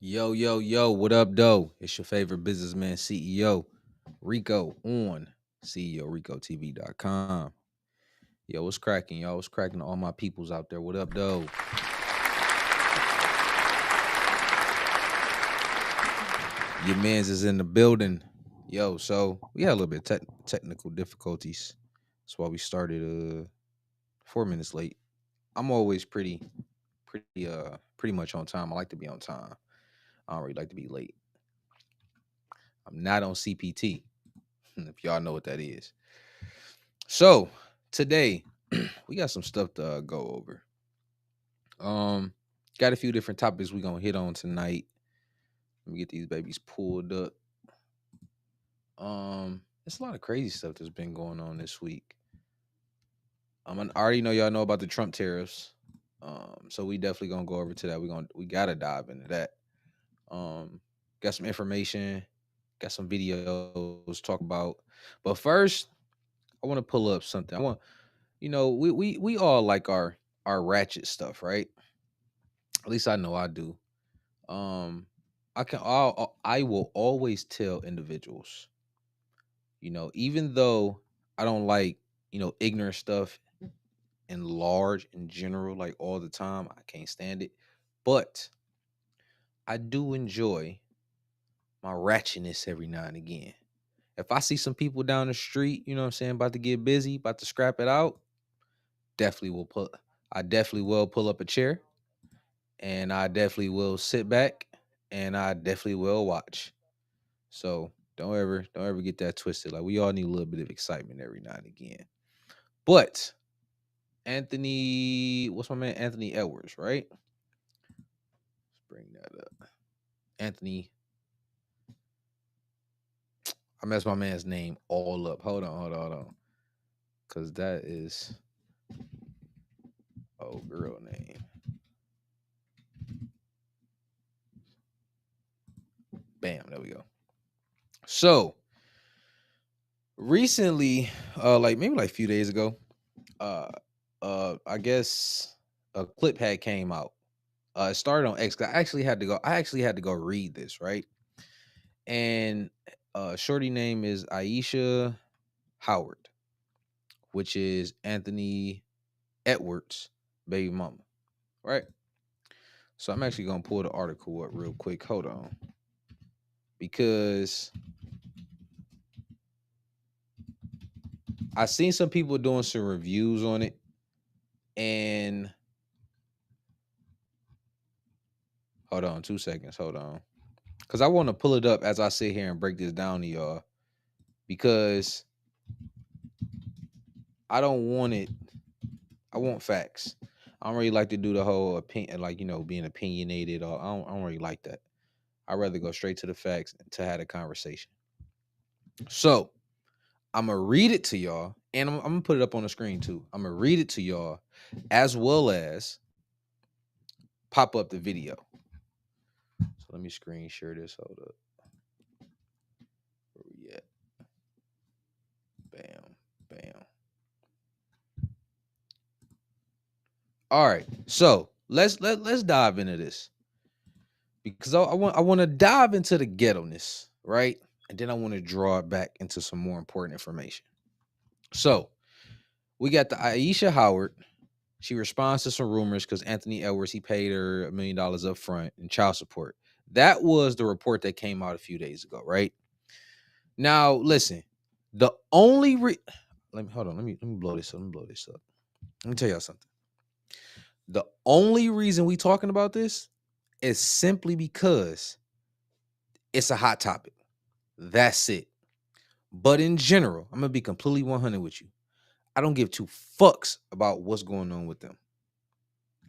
Yo, yo, yo, what up, though? It's your favorite businessman, CEO, Rico on CEORicoTV.com. Yo, what's cracking, y'all? What's cracking to all my peoples out there? What up, though? Your mans is in the building. Yo, so we had a little bit of technical difficulties. That's why we started 4 minutes late. I'm always pretty much on time. I like to be on time. I don't really like to be late. I'm not on CPT, if y'all know what that is. So today we got some stuff to go over. Got a few different topics we gonna hit on tonight. Let me get these babies pulled up. There's a lot of crazy stuff that's been going on this week. I already know y'all know about the Trump tariffs. So we definitely gonna go over to that. We gotta dive into that. Got some information, got some videos to talk about. But first, I want to pull up something. We all like our ratchet stuff, right? At least I know I do. Um, I will always tell individuals, even though I don't like, ignorant stuff in large in general, like all the time, I can't stand it. But I do enjoy my ratchetness every now and again. If I see some people down the street, you know what I'm saying, about to get busy, about to scrap it out, definitely will put I definitely will pull up a chair and I definitely will sit back and I definitely will watch. So don't ever get that twisted. Like we all need a little bit of excitement every now and again. But Anthony, what's my man? Anthony Edwards, right? Let's bring that up. Anthony, I messed my man's name all up. Hold on. Cause that is girl name. Bam, there we go. So recently, like maybe like a few days ago, uh I guess a clip had came out. It started on X. I actually had to go read this, right? And shorty name is Aisha Howard, which is Anthony Edwards' baby mama, right? So I'm actually gonna pull the article up real quick. Hold on, because I seen some people doing some reviews on it, and hold on, 2 seconds. Hold on, because I want to pull it up as I sit here and break this down to y'all, because I don't want it. I want facts. I don't really like to do the whole opinion, like being opinionated. Or I don't really like that. I'd rather go straight to the facts to have a conversation. So I'm gonna read it to y'all, and I'm gonna put it up on the screen too. I'm gonna read it to y'all, as well as pop up the video. So let me screen share this. Hold up. Where we at? Bam, bam. All right. So let's dive into this, because I want to dive into the ghetto-ness, right? And then I want to draw it back into some more important information. So we got the Aisha Howard. She responds to some rumors because Anthony Edwards, he paid her $1 million up front in child support. That was the report that came out a few days ago, right? Now, listen, the only let me hold on. Let me blow this up. Let me blow this up. Let me tell y'all something. The only reason we talking about this is simply because it's a hot topic. That's it. But in general, I'm gonna be completely 100 with you. I don't give two fucks about what's going on with them.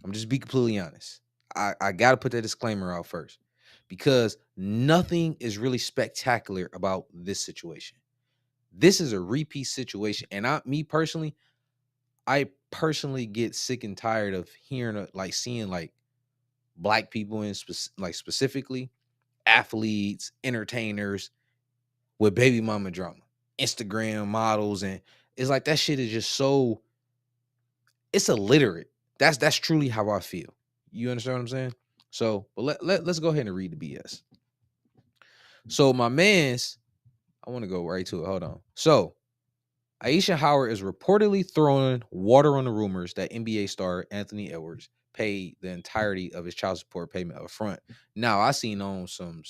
I'm just be completely honest. I gotta put that disclaimer out first, because nothing is really spectacular about this situation. This is a repeat situation, and I personally get sick and tired of hearing like seeing like black people in like specifically athletes, entertainers with baby mama drama, Instagram models, and it's like that shit is just so, it's illiterate. That's truly how I feel. You understand what I'm saying? So, but let's go ahead and read the BS. So my man's, I want to go right to it. Hold on. So Aisha Howard is reportedly throwing water on the rumors that NBA star Anthony Edwards paid the entirety of his child support payment up front. Now I seen on some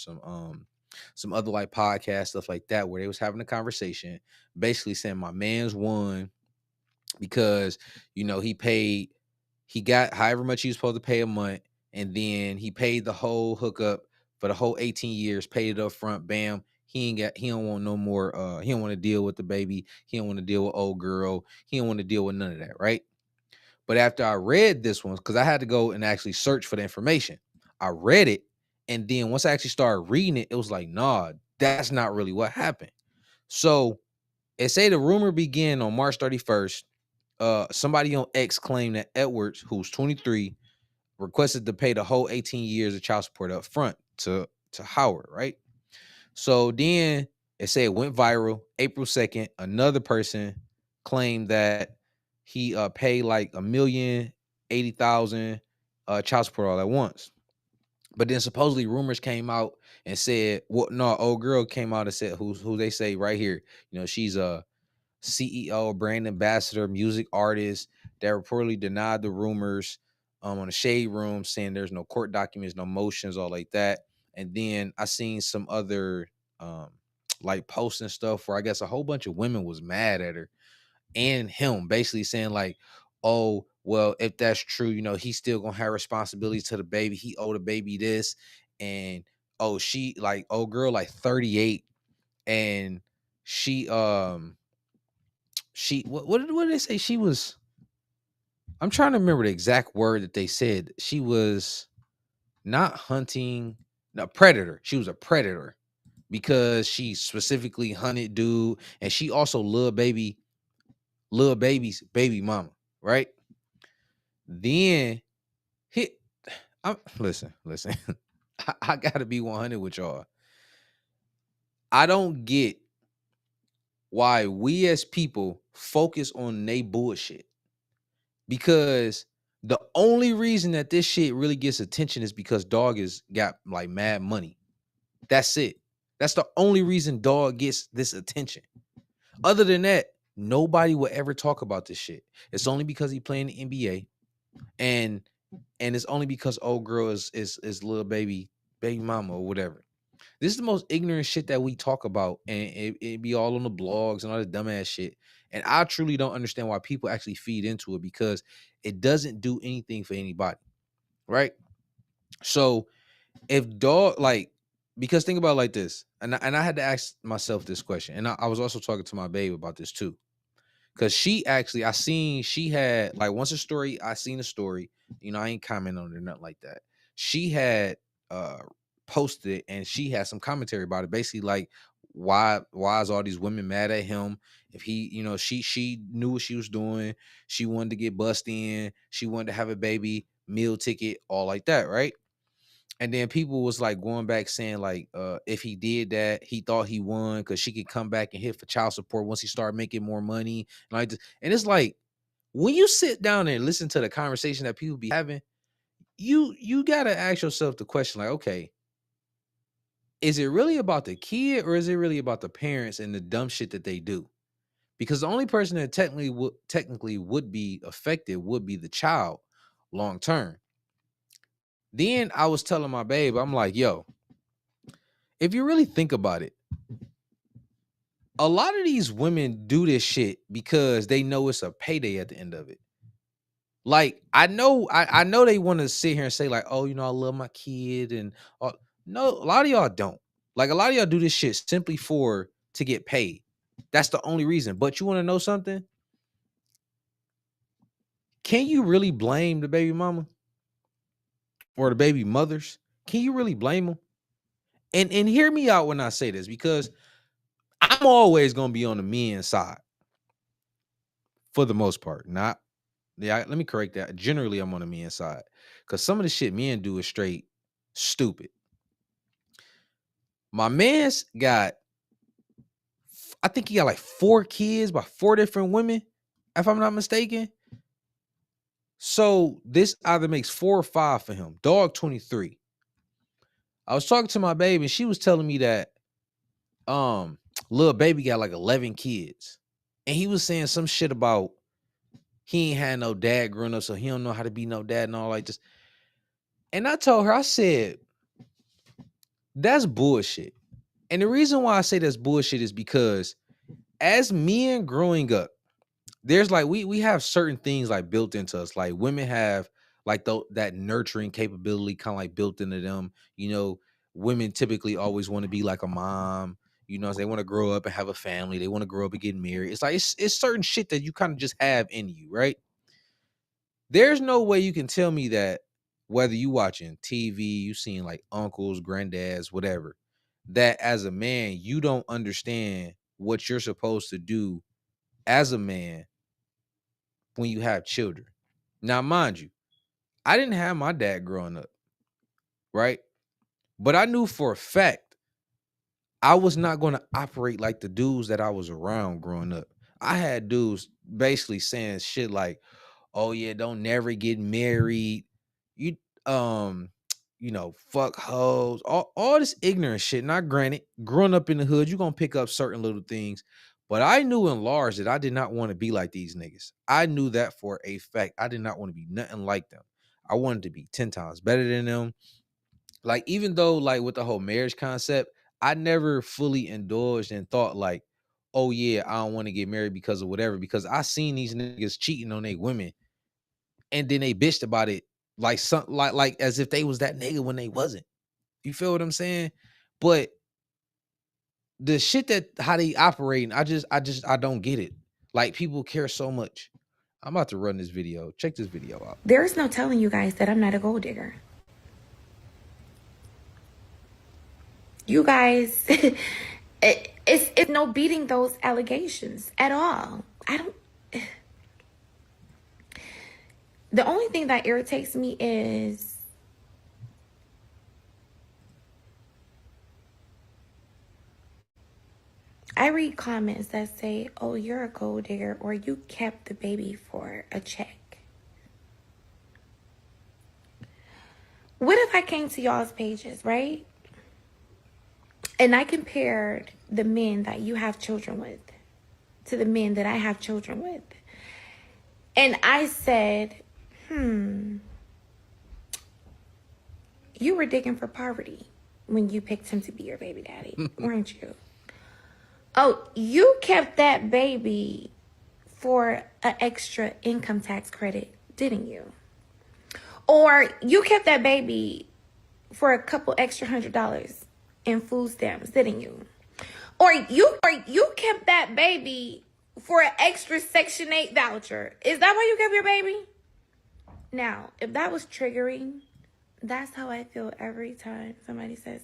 other like podcast stuff like that where they was having a conversation, basically saying my man's won because he got however much he was supposed to pay a month, and then he paid the whole hookup for the whole 18 years, paid it up front, bam. He don't want no more, he don't want to deal with the baby, he don't want to deal with old girl, he don't want to deal with none of that, right? But after I read this one, because I had to go and actually search for the information, I read it, and then once I actually started reading it, it was like, nah, that's not really what happened. So it say the rumor began on March 31st. Somebody on X claimed that Edwards, who's 23, requested to pay the whole 18 years of child support up front to Howard, right? So then it said it went viral. April 2nd, another person claimed that he paid like $1,080,000 child support all at once. But then supposedly rumors came out and said, "What? No, old girl came out and said who they say right here. She's a CEO, brand ambassador, music artist that reportedly denied the rumors on the shade room, saying there's no court documents, no motions, all like that." And then I seen some other um, like posts and stuff where I guess a whole bunch of women was mad at her and him, basically saying like, "Oh, well, if that's true, he's still gonna have responsibilities to the baby. He owe the baby this, and oh, she like old girl like 38, and she what did they say she was? I'm trying to remember the exact word that they said. She was not hunting, no, predator. She was a predator because she specifically hunted dude, and she also little baby's baby mama, right? Then hit. Listen. I gotta be 100 with y'all. I don't get why we as people focus on they bullshit. Because the only reason that this shit really gets attention is because dog is got like mad money. That's it. That's the only reason dog gets this attention. Other than that, nobody will ever talk about this shit. It's only because he playing the NBA, and it's only because old girl is little baby mama or whatever. This is the most ignorant shit that we talk about, and it be all on the blogs and all this dumbass shit. And I truly don't understand why people actually feed into it, because it doesn't do anything for anybody, right? So if dog like, because think about it like this, and I had to ask myself this question, and I was also talking to my babe about this too. Cause I seen she had like once a story, I seen a story, I ain't commenting on it or nothing like that. She had uh posted it, and she had some commentary about it, basically like why is all these women mad at him? If he, she knew what she was doing, she wanted to get bussed in, she wanted to have a baby, meal ticket, all like that, right? And then people was like going back saying like, if he did that, he thought he won because she could come back and hit for child support once he started making more money. And it's like, when you sit down and listen to the conversation that people be having, you gotta ask yourself the question like, okay, is it really about the kid, or is it really about the parents and the dumb shit that they do? Because the only person that technically would be affected would be the child long term. Then I was telling my babe, I'm like, yo, if you really think about it, a lot of these women do this shit because they know it's a payday at the end of it. Like, I know they want to sit here and say like, oh, I love my kid, and no, a lot of y'all don't. Like, a lot of y'all do this shit simply to get paid. That's the only reason. But you want to know something? Can you really blame the baby mama or the baby mothers? Can you really blame them? And hear me out when I say this, because I'm always gonna be on the men's side for the most part. Not Yeah, let me correct that. Generally, I'm on the men's side, because some of the shit men do is straight stupid. My man's got, I think he got like 4 kids by 4 different women, if I'm not mistaken. So this either makes 4 or 5 for him. Dog 23. I was talking to my baby and she was telling me that little baby got like 11 kids. And he was saying some shit about he ain't had no dad growing up, so he don't know how to be no dad and all like this. And I told her, I said, that's bullshit. And the reason why I say that's bullshit is because as men growing up, there's like we have certain things like built into us. Like women have like that nurturing capability kind of like built into them. You know, women typically always want to be like a mom. You know, they want to grow up and have a family. They want to grow up and get married. It's like it's certain shit that you kind of just have in you, right? There's no way you can tell me that whether you watching TV, you seeing like uncles, granddads, whatever, that as a man, you don't understand what you're supposed to do as a man when you have children. Now, mind you, I didn't have my dad growing up, right? But I knew for a fact I was not going to operate like the dudes that I was around growing up. I had dudes basically saying shit like, "Oh yeah, don't never get married. You um, fuck hoes." All this ignorant shit. Not granted, growing up in the hood, you're gonna pick up certain little things. But I knew in large that I did not want to be like these niggas. I knew that for a fact. I did not want to be nothing like them. I wanted to be 10 times better than them. Like, even though, like, with the whole marriage concept, I never fully indulged and thought, like, oh, yeah, I don't want to get married because of whatever. Because I seen these niggas cheating on their women and then they bitched about it like some like as if they was that nigga when they wasn't. You feel what I'm saying? But the shit that how they operating, I don't get it. Like, people care so much. I'm about to run this video. Check this video out. There's no telling you guys that I'm not a gold digger. You guys, it's no beating those allegations at all. I don't. The only thing that irritates me is I read comments that say, "Oh, you're a gold digger," or "You kept the baby for a check." What if I came to y'all's pages, right? And I compared the men that you have children with to the men that I have children with. And I said, you were digging for poverty when you picked him to be your baby daddy, weren't you? Oh, you kept that baby for an extra income tax credit, didn't you? Or you kept that baby for a couple extra $100 in food stamps, didn't you? Or you kept that baby for an extra Section 8 voucher. Is that why you kept your baby? Now, if that was triggering, that's how I feel every time somebody says,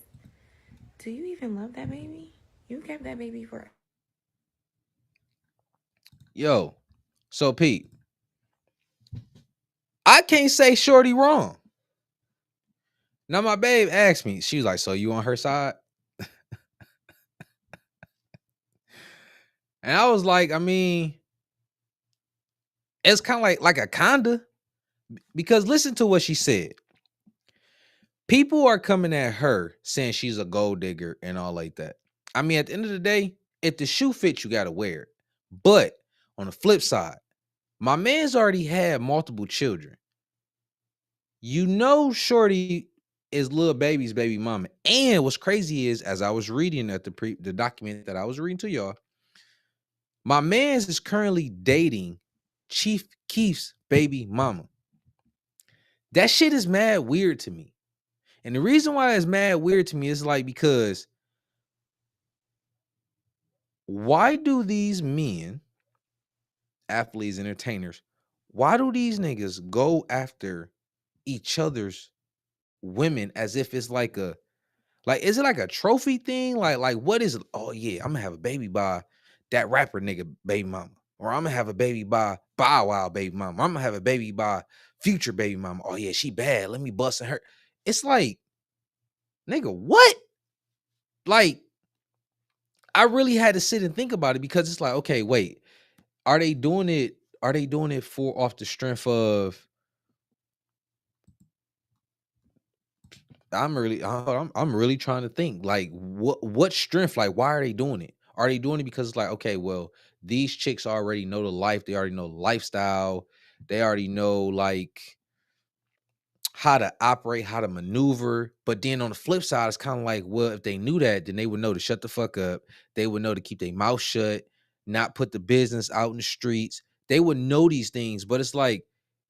"Do you even love that baby? You kept that baby for..." Yo, so Pete, I can't say Shorty wrong. Now my babe asked me, she was like, "So you on her side?" And I was like, I mean, it's kind of like a kinda, because listen to what she said. People are coming at her saying she's a gold digger and all like that. I mean, at the end of the day, if the shoe fits, you gotta wear it. But on the flip side, my man's already had multiple children. You know, Shorty is little baby's baby mama. And what's crazy is, as I was reading at the document that I was reading to y'all, my man's is currently dating Chief Keef's baby mama. That shit is mad weird to me. And the reason why it's mad weird to me is like, because why do these men, athletes, entertainers, why do these niggas go after each other's women as if it's like is it like a trophy thing? Like what is it? Oh yeah, I'm gonna have a baby by that rapper nigga baby mama. Or I'm gonna have a baby by Bow Wow baby mama. I'm gonna have a baby by Future baby mama. Oh yeah, she bad. Let me bust in her. It's like, nigga, what? Like, I really had to sit and think about it, because it's like, okay, wait, are they doing it? Are they doing it for off the strength of I'm really trying to think like what strength, like why are they doing it? Are they doing it because it's like, okay, well, these chicks already know the life, they already know the lifestyle, they already know like how to operate, how to maneuver. But then on the flip side, it's kind of like, well, if they knew that, then they would know to shut the fuck up. They would know to keep their mouth shut, not put the business out in the streets. They would know these things. But it's like,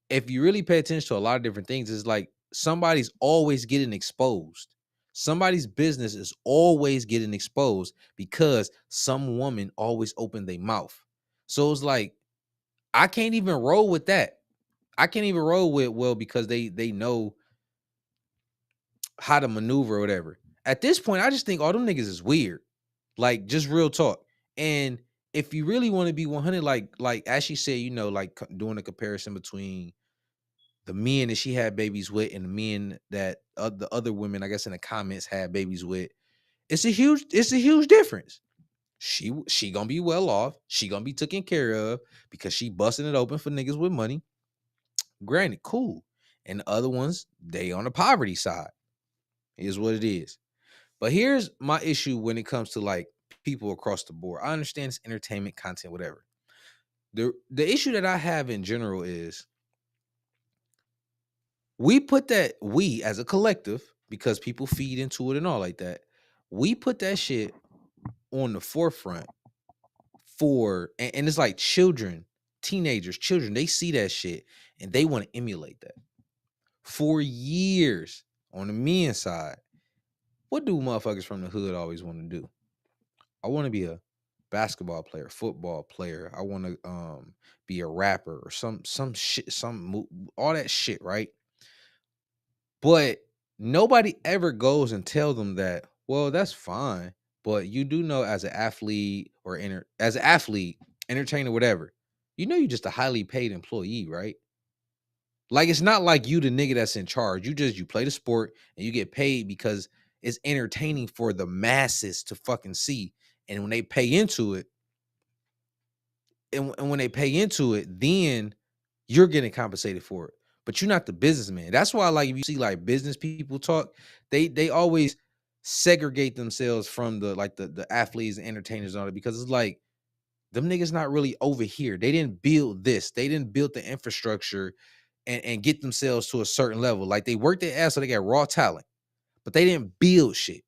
if you really pay attention to a lot of different things, it's like somebody's always getting exposed. Somebody's business is always getting exposed because some woman always opened their mouth. So it's like, I can't even roll with that. I can't even roll with, well, because they know how to maneuver or whatever. At this point, I just think all them niggas is weird. Like, just real talk. And if you really want to be 100, like as she said, like doing a comparison between the men that she had babies with and the men that the other women, I guess in the comments, had babies with, it's a huge difference. She gonna be well off. She gonna be taken care of because she busting it open for niggas with money. Granted, cool. And the other ones, they on the poverty side. Is what it is. But here's my issue when it comes to like people across the board. I understand it's entertainment content, whatever. The issue that I have in general is we as a collective, because people feed into it and all like that, we put that shit on the forefront and it's like children, teenagers, children, they see that shit and they want to emulate that. For years on the men's side, what do motherfuckers from the hood always want to do? I want to be a basketball player, football player. I want to be a rapper or some shit, all that shit, right? But nobody ever goes and tell them that, well, that's fine, but you do know as an athlete or as an athlete, entertainer, whatever, you're just a highly paid employee, right? Like, it's not like you the nigga that's in charge. You play the sport and you get paid because it's entertaining for the masses to fucking see. And when they pay into it, and when they pay into it, then you're getting compensated for it. But you're not the businessman. That's why, like, if you see like business people talk, they always segregate themselves from the athletes and entertainers and all that, because it's like them niggas not really over here. They didn't build this. They didn't build the infrastructure and get themselves to a certain level. Like, they worked their ass so they got raw talent, but they didn't build shit.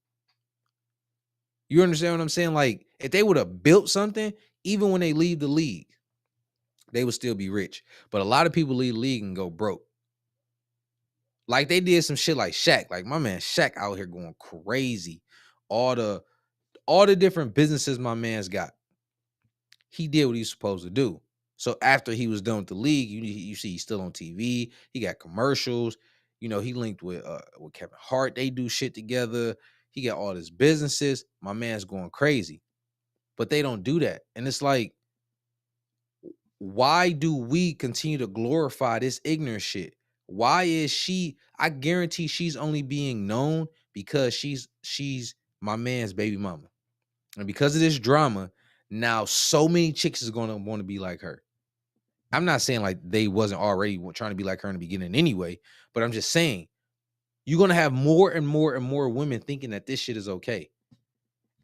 You understand what I'm saying? Like, if they would have built something, even when they leave the league, they would still be rich. But a lot of people leave the league and go broke. Like, they did some shit like Shaq. Like, my man Shaq out here going crazy. All the different businesses my man's got. He did what he's supposed to do. So after he was done with the league, you see he's still on TV. He got commercials. He linked with Kevin Hart. They do shit together. He got all his businesses. My man's going crazy. But they don't do that. And it's like, why do we continue to glorify this ignorant shit? Why is I guarantee she's only being known because she's my man's baby mama. And because of this drama, now so many chicks is gonna want to be like her. I'm not saying like they wasn't already trying to be like her in the beginning anyway, but I'm just saying you're gonna have more and more and more women thinking that this shit is okay.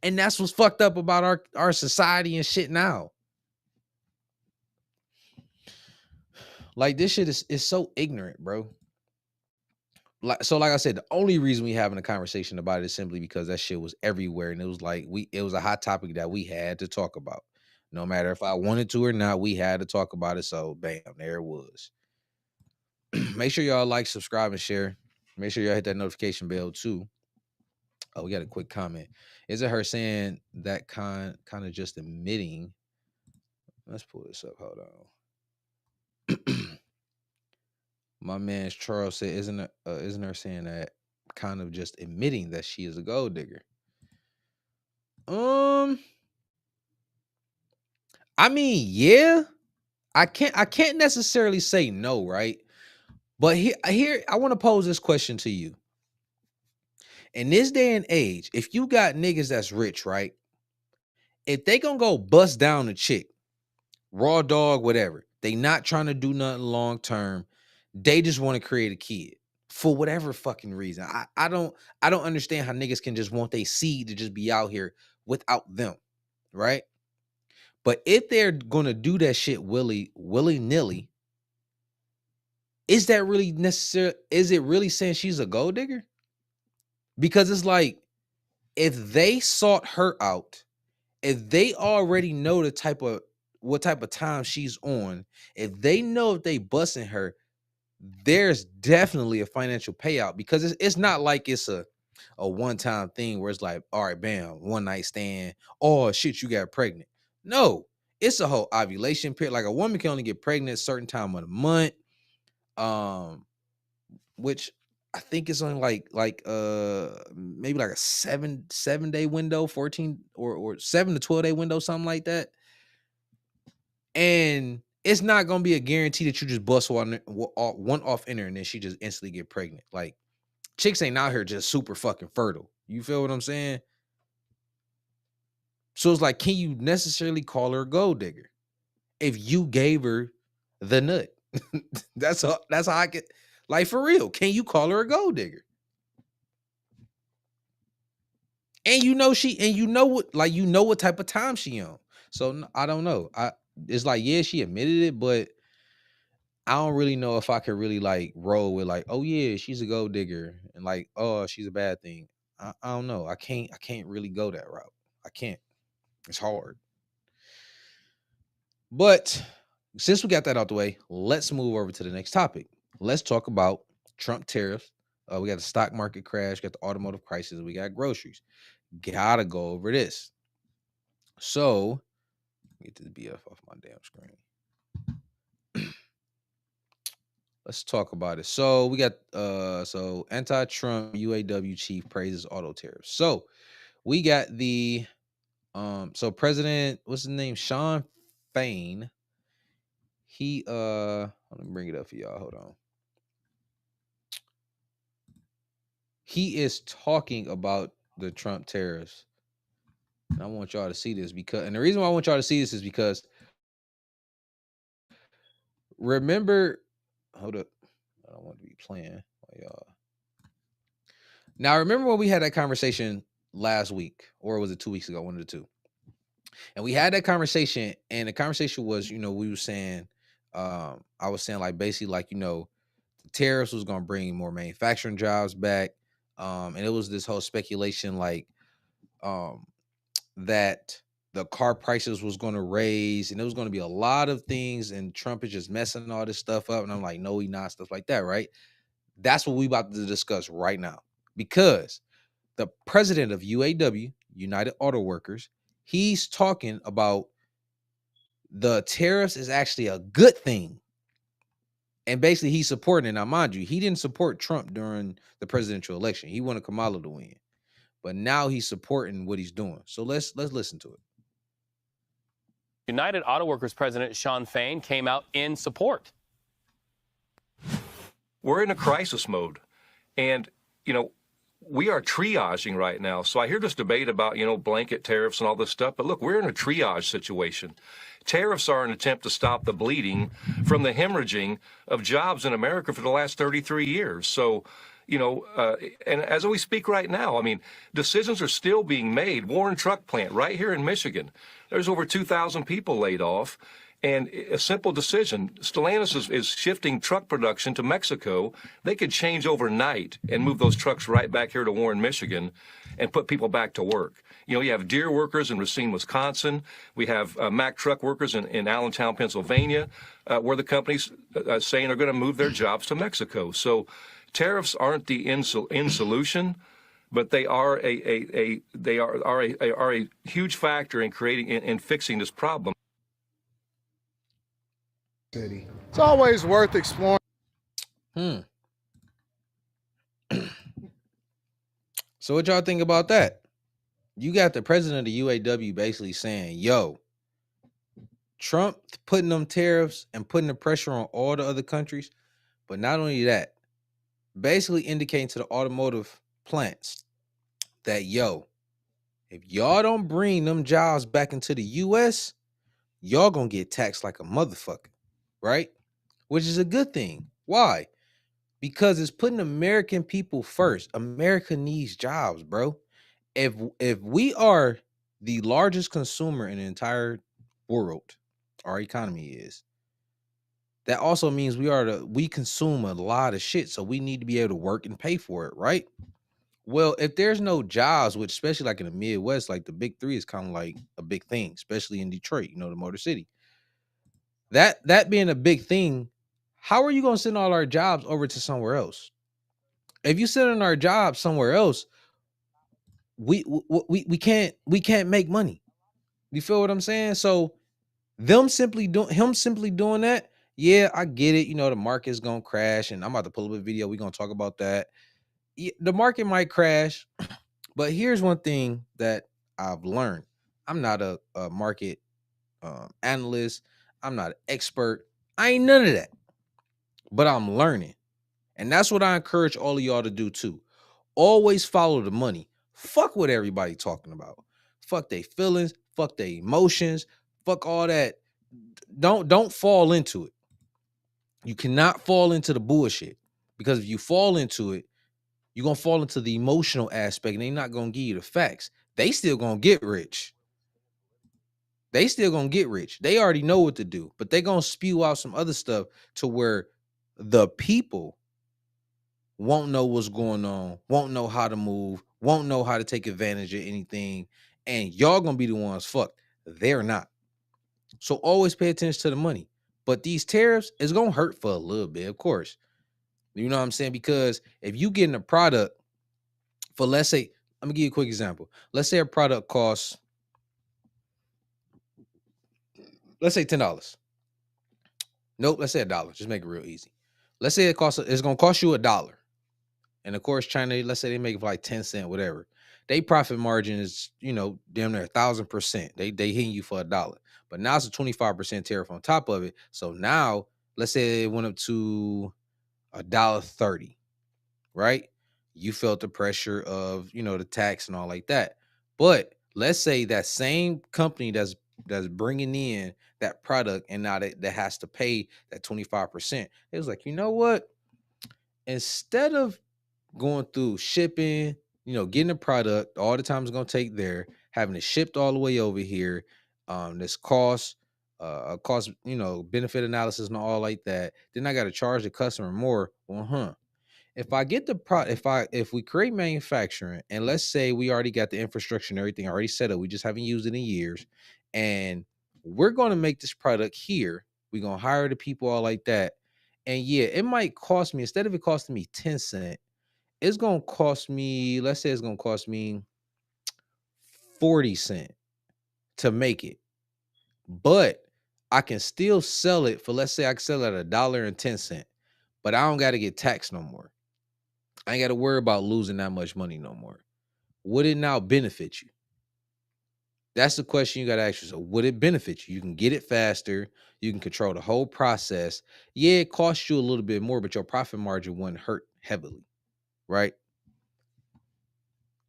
And that's what's fucked up about our society and shit now. Like, this shit is so ignorant, bro. Like I said, the only reason we having a conversation about it is simply because that shit was everywhere, and it was like it was a hot topic that we had to talk about. No matter if I wanted to or not, we had to talk about it. So bam, there it was. Make sure y'all like, subscribe, and share. Make sure y'all hit that notification bell too. Oh, we got a quick comment. Is it her saying that kind of just admitting? Let's pull this up. Hold on. My man Charles said, isn't her saying that kind of just admitting that she is a gold digger? I mean, yeah. I can't necessarily say no, right? But here I want to pose this question to you. In this day and age, if you got niggas that's rich, right? If they gonna go bust down a chick, raw dog, whatever, they not trying to do nothing long term. They just want to create a kid. for whatever fucking reason. I don't understand how niggas can just want their seed to just be out here without them, right? But if they're gonna do that shit willy-nilly, is that really necessary? Is it really saying she's a gold digger? Because it's like, if they sought her out, if they already know what type of time she's on, if they know if they busting her, there's definitely a financial payout, because it's not like it's a one-time thing where it's like, all right, bam, one night stand, oh shit, you got pregnant. No, it's a whole ovulation period. Like, a woman can only get pregnant at a certain time of the month, which I think it's only like maybe like a 7 day window, 14 or 7 to 12 day window, something like that. And it's not gonna be a guarantee that you just bust one off in her and then she just instantly get pregnant. Like, chicks ain't out here just super fucking fertile. You feel what I'm saying? So it's like, can you necessarily call her a gold digger if you gave her the nut? That's how I get, like, for real. Can you call her a gold digger? And you know what type of time she on. So I don't know. It's like, yeah, she admitted it, but I don't really know if I could really like roll with like, oh yeah, she's a gold digger, and like, oh, she's a bad thing. I don't know. I can't really go that route. I can't. It's hard. But since we got that out the way, let's move over to the next topic. Let's talk about Trump tariffs. We got the stock market crash, got the automotive crisis, we got groceries. Gotta go over this. So, get this BF off my damn screen. Let's talk about it. So we got so anti-Trump UAW chief praises auto tariffs. So we got the so President, what's his name? Sean Fain. He let me bring it up for y'all. Hold on. He is talking about the Trump tariffs. And I want y'all to see this, because, and the reason why I want y'all to see this is because, remember, hold up, I don't want to be playing while y'all. Now, remember when we had that conversation last week, or was it 2 weeks ago? One of the two. And we had that conversation, and the conversation was, we were saying, I was saying, like, basically, like, the tariffs was going to bring more manufacturing jobs back. And it was this whole speculation, like, that the car prices was going to raise, and it was going to be a lot of things, and Trump is just messing all this stuff up. And I'm like, no, he not, stuff like that, right? That's what we about to discuss right now, because the president of UAW, United Auto Workers, he's talking about the tariffs is actually a good thing. And basically he's supporting it. Now, mind you, he didn't support Trump during the presidential election. He wanted Kamala to win. But now he's supporting what he's doing. So let's listen to it. United Auto Workers President Sean Fain came out in support. We're in a crisis mode. And, we are triaging right now. So I hear this debate about, blanket tariffs and all this stuff. But look, we're in a triage situation. Tariffs are an attempt to stop the bleeding from the hemorrhaging of jobs in America for the last 33 years. So, and as we speak right now, decisions are still being made. Warren Truck Plant right here in Michigan, there's over 2,000 people laid off. And a simple decision, Stellantis is shifting truck production to Mexico. They could change overnight and move those trucks right back here to Warren, Michigan, and put people back to work. You have Deere workers in Racine, Wisconsin. We have Mack truck workers in Allentown, Pennsylvania, where the companies saying are going to move their jobs to Mexico. So tariffs aren't the end solution, but they are a huge factor in creating and fixing this problem. It's always worth exploring. So what y'all think about that? You got the president of the UAW basically saying, yo, Trump putting them tariffs and putting the pressure on all the other countries. But not only that, basically indicating to the automotive plants that, yo, if y'all don't bring them jobs back into the US, y'all gonna get taxed like a motherfucker, right? Which is a good thing. Why? because it's putting American people first. America needs jobs, bro. If we are the largest consumer in the entire world, our economy is, that also means we consume a lot of shit, so we need to be able to work and pay for it, right? Well, if there's no jobs, which especially like in the Midwest, like the big three is kind of like a big thing, especially in Detroit, the Motor City. That being a big thing, how are you going to send all our jobs over to somewhere else? If you send our jobs somewhere else, we can't make money. You feel what I'm saying? So him simply doing that, yeah, I get it. The market's gonna crash, and I'm about to pull up a video. We're gonna talk about that. The market might crash, but here's one thing that I've learned. I'm not a market analyst. I'm not an expert. I ain't none of that. But I'm learning. And that's what I encourage all of y'all to do too. Always follow the money. Fuck what everybody talking about. Fuck their feelings. Fuck their emotions. Fuck all that. Don't fall into it. You cannot fall into the bullshit. Because if you fall into it, you're going to fall into the emotional aspect, and they're not going to give you the facts. They still going to get rich. They already know what to do, but they're going to spew out some other stuff to where the people won't know what's going on, won't know how to move, won't know how to take advantage of anything, and y'all going to be the ones fucked. They're not. So always pay attention to the money. But these tariffs is going to hurt for a little bit, of course. You know what I'm saying? Because if you getting a product for, let's say, let me give you a quick example. Let's say a product costs, let's say $10. Nope, let's say $1. Just make it real easy. Let's say it's going to cost you $1. And of course, China, let's say they make it for like 10 cents, whatever. They profit margin is, damn near 1,000%. They hitting you for $1. But now it's a 25% tariff on top of it. So now, let's say it went up to $1.30, right? You felt the pressure of, the tax and all like that. But let's say that same company that's bringing in that product and now that has to pay that 25%. It was like, you know what? Instead of going through shipping, getting a product, all the time it's going to take there, having it shipped all the way over here, this cost, benefit analysis and all like that, then I got to charge the customer more. Well, if I get the if we create manufacturing, and let's say we already got the infrastructure and everything already set up, we just haven't used it in years, and we're going to make this product here, we're going to hire the people all like that, and yeah, it might cost me, instead of it costing me 10 cents, it's going to cost me, let's say it's going to cost me 40 cents to make it. But I can still sell it for, let's say I can sell it at $1.10, but I don't got to get taxed no more. I ain't got to worry about losing that much money no more. Would it now benefit you? That's the question you got to ask yourself. Would it benefit you? You can get it faster. You can control the whole process. Yeah, it costs you a little bit more, but your profit margin wouldn't hurt heavily. Right?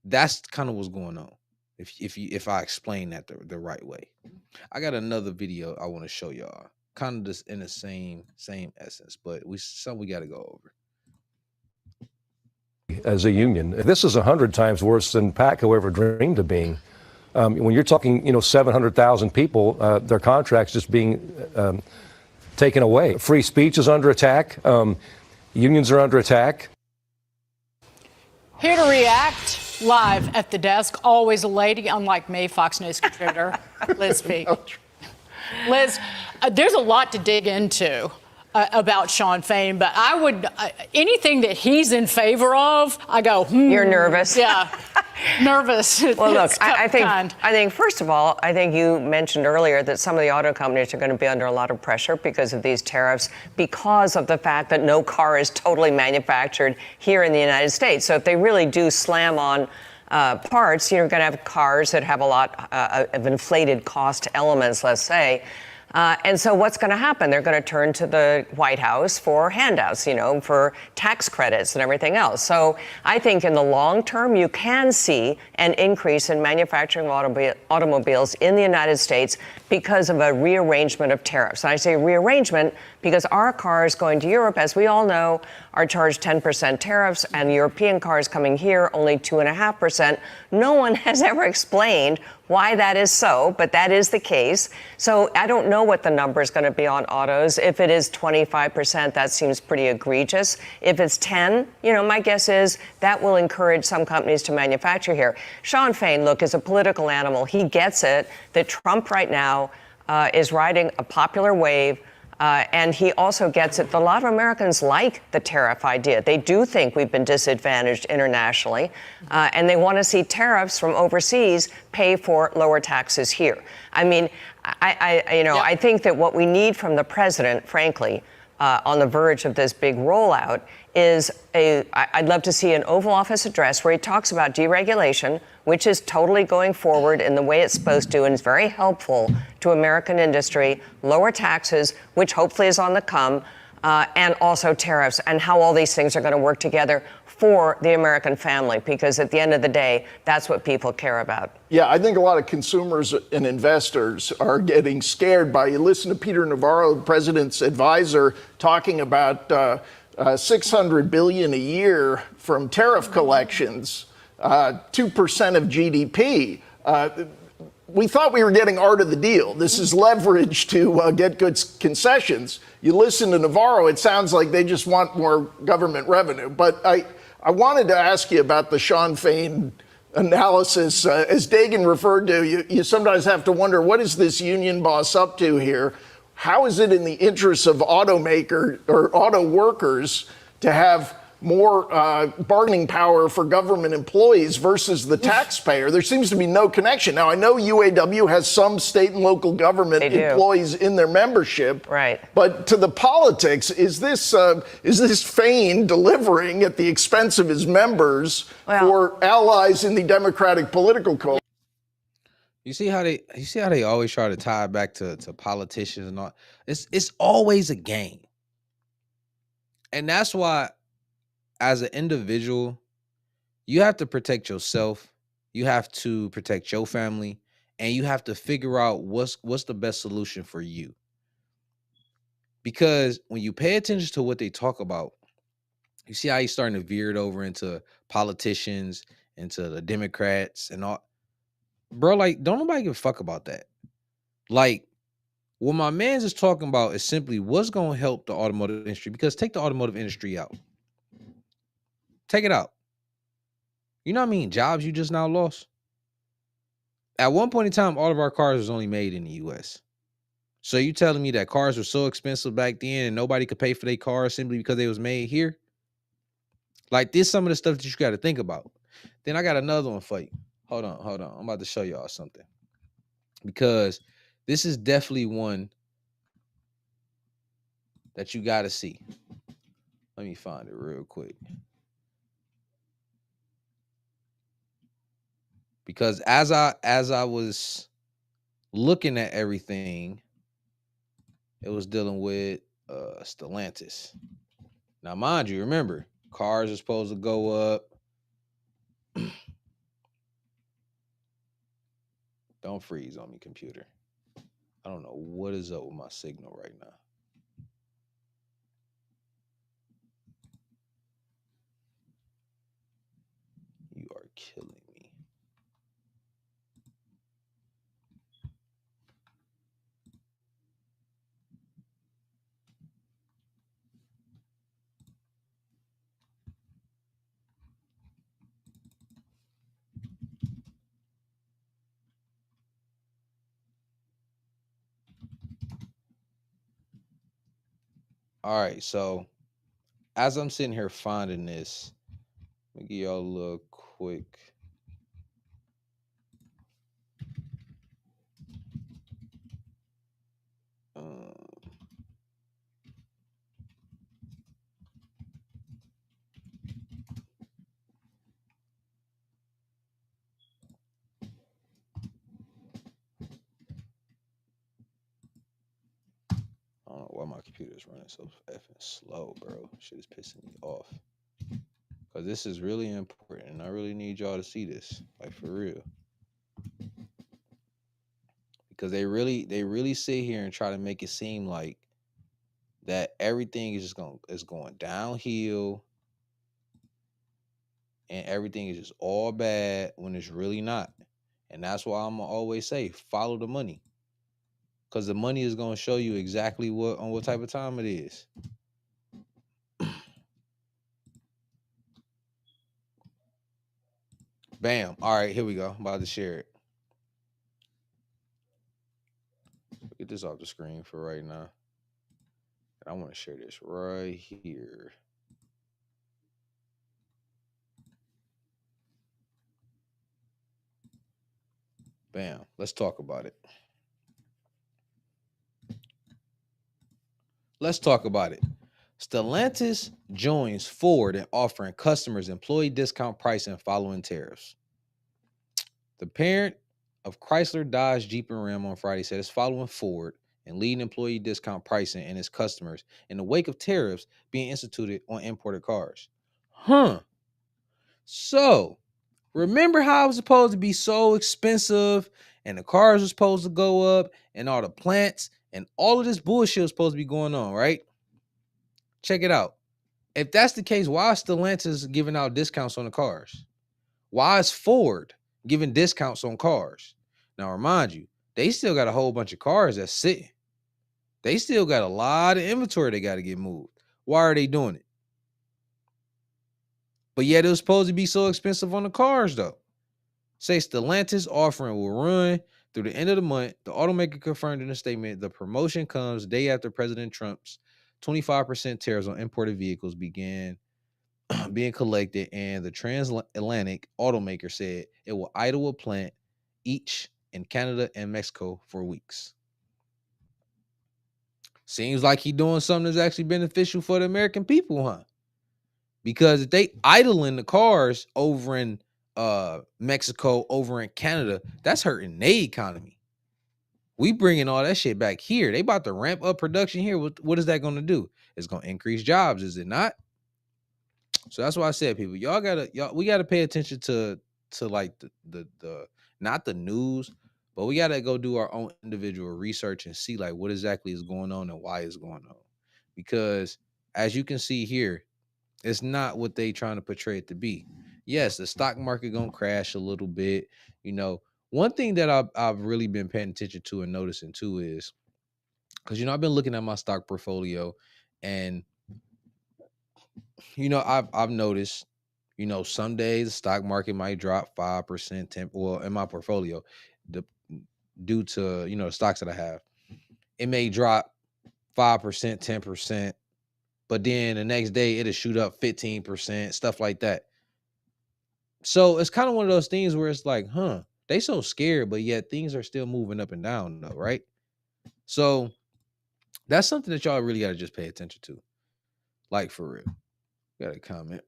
That's kind of what's going on. If I explain that the right way. I got another video I want to show y'all. Kind of just in the same essence, but something we got to go over. As a union, this is 100 times worse than PATCO ever dreamed of being. When you're talking, 700,000 people, their contracts just being taken away. Free speech is under attack. Unions are under attack. Here to react live at the desk, always a lady, unlike me, Fox News contributor, Liz Peek. Liz, there's a lot to dig into about Shawn Fain, but I would, anything that he's in favor of, I go, You're nervous. Yeah, nervous. Well, look, I think, first of all, I think you mentioned earlier that some of the auto companies are going to be under a lot of pressure because of these tariffs, because of the fact that no car is totally manufactured here in the United States. So if they really do slam on parts, you're going to have cars that have a lot of inflated cost elements, let's say. And so what's going to happen? They're going to turn to the White House for handouts, for tax credits and everything else. So I think in the long term, you can see an increase in manufacturing automobiles in the United States because of a rearrangement of tariffs. And I say rearrangement because our cars going to Europe, as we all know, are charged 10% tariffs, and European cars coming here only 2.5%. No one has ever explained why that is so, but that is the case. So I don't know what the number is going to be on autos. If it is 25%, that seems pretty egregious. If it's 10, my guess is that will encourage some companies to manufacture here. Sean Fain, look, is a political animal. He gets it that Trump right now is riding a popular wave. And he also gets it. A lot of Americans like the tariff idea. They do think we've been disadvantaged internationally, and they want to see tariffs from overseas pay for lower taxes here. I mean, I think that what we need from the president, frankly, on the verge of this big rollout, is I'd love to see an Oval Office address where he talks about deregulation, which is totally going forward in the way it's supposed to and is very helpful to American industry, lower taxes, which hopefully is on the come, and also tariffs, and how all these things are going to work together for the American family, because at the end of the day, that's what people care about. Yeah, I think a lot of consumers and investors are getting scared by, you listen to Peter Navarro, the president's advisor, talking about $600 billion a year from tariff collections, 2% of GDP. We thought we were getting art of the deal. This is leverage to get good concessions. You listen to Navarro, it sounds like they just want more government revenue. But I wanted to ask you about the Sean Fain analysis. As Dagan referred to, you sometimes have to wonder, what is this union boss up to here? How is it in the interest of automaker or auto workers to have more bargaining power for government employees versus the taxpayer? There seems to be no connection. Now, I know UAW has some state and local government employees in their membership. Right. But to the politics, is this Fain delivering at the expense of his members for allies in the Democratic political coalition? You see how they always try to tie it back to politicians and all. It's always a game. And that's why, as an individual, you have to protect yourself, you have to protect your family, and you have to figure out what's the best solution for you. Because when you pay attention to what they talk about, you see how he's starting to veer it over into politicians, into the Democrats and all. Bro, like, don't nobody give a fuck about that. Like, what my man's is talking about is simply what's going to help the automotive industry. Because take the automotive industry out. Take it out. You know what I mean? Jobs you just now lost. At one point in time, all of our cars was only made in the U.S. So you telling me that cars were so expensive back then and nobody could pay for their cars simply because they was made here? Like, this is some of the stuff that you got to think about. Then I got another one for you. Hold on. I'm about to show y'all something. Because this is definitely one that you got to see. Let me find it real quick. Because as I was looking at everything, it was dealing with Stellantis. Now, mind you, remember, cars are supposed to go up. Don't freeze on me, computer. I don't know what is up with my signal right now. You are killing me. All right, so as I'm sitting here finding this, let me give y'all a little quick. I don't know why my computer is running so effing slow, bro. Shit is pissing me off. Because this is really important, and I really need y'all to see this, like, for real. Because they really sit here and try to make it seem like that everything is going downhill and everything is just all bad when it's really not. And that's why I'm gonna always say follow the money. Because the money is gonna show you exactly what type of time it is. Bam. All right, here we go. I'm about to share it. Get this off the screen for right now. I want to share this right here. Bam. Let's talk about it. Stellantis joins Ford in offering customers employee discount pricing following tariffs. The parent of Chrysler, Dodge, Jeep, and Ram on Friday said it's following Ford and leading employee discount pricing and its customers in the wake of tariffs being instituted on imported cars. So, remember how it was supposed to be so expensive and the cars were supposed to go up and all the plants and all of this bullshit was supposed to be going on, right? Check it out. If that's the case, why is Stellantis giving out discounts on the cars? Why is Ford giving discounts on cars? Now, remind you, they still got a whole bunch of cars that's sitting. They still got a lot of inventory they got to get moved. Why are they doing it? But yet it was supposed to be so expensive on the cars, though. Say Stellantis offering will run through the end of the month. The automaker confirmed in a statement the promotion comes day after President Trump's 25% tariffs on imported vehicles began being collected, and the transatlantic automaker said it will idle a plant each in Canada and Mexico for weeks. Seems like he's doing something that's actually beneficial for the American people, huh? Because if they idling the cars over in Mexico, over in Canada, that's hurting their economy. We bringing all that shit back here. They about to ramp up production here. What is that going to do? It's going to increase jobs, is it not? So that's why I said, people, we gotta pay attention to like the not the news, but we gotta go do our own individual research and see like what exactly is going on and why it's going on. Because as you can see here, it's not what they trying to portray it to be. Yes, the stock market gonna crash a little bit. You know, one thing that I've really been paying attention to and noticing too is because I've been looking at my stock portfolio, and I've noticed, some days the stock market might drop 5%, 10. Well, in my portfolio, the, due to the stocks that I have, it may drop 5%, 10%, but then the next day it'll shoot up 15%, stuff like that. So it's kind of one of those things where it's like, they so scared, but yet things are still moving up and down, though, right? So that's something that y'all really got to just pay attention to, like for real. Got a comment.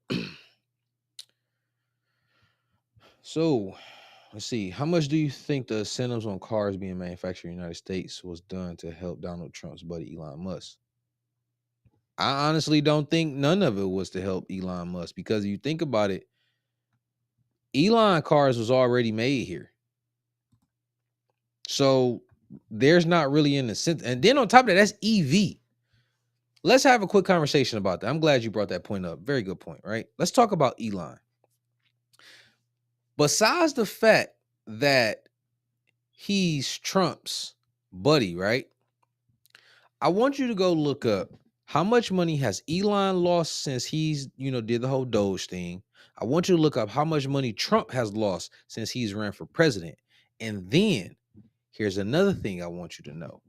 So let's see. How much do you think the incentives on cars being manufactured in the United States was done to help Donald Trump's buddy Elon Musk? I honestly don't think none of it was to help Elon Musk, because if you think about it, Elon cars was already made here. So there's not really an incentive. And then on top of that, that's EV. Let's have a quick conversation about that. I'm glad you brought that point up. Very good point, right? Let's talk about Elon. Besides the fact that he's Trump's buddy, right? I want you to go look up how much money has Elon lost since he's, did the whole Doge thing. I want you to look up how much money Trump has lost since he's ran for president. And then here's another thing I want you to know.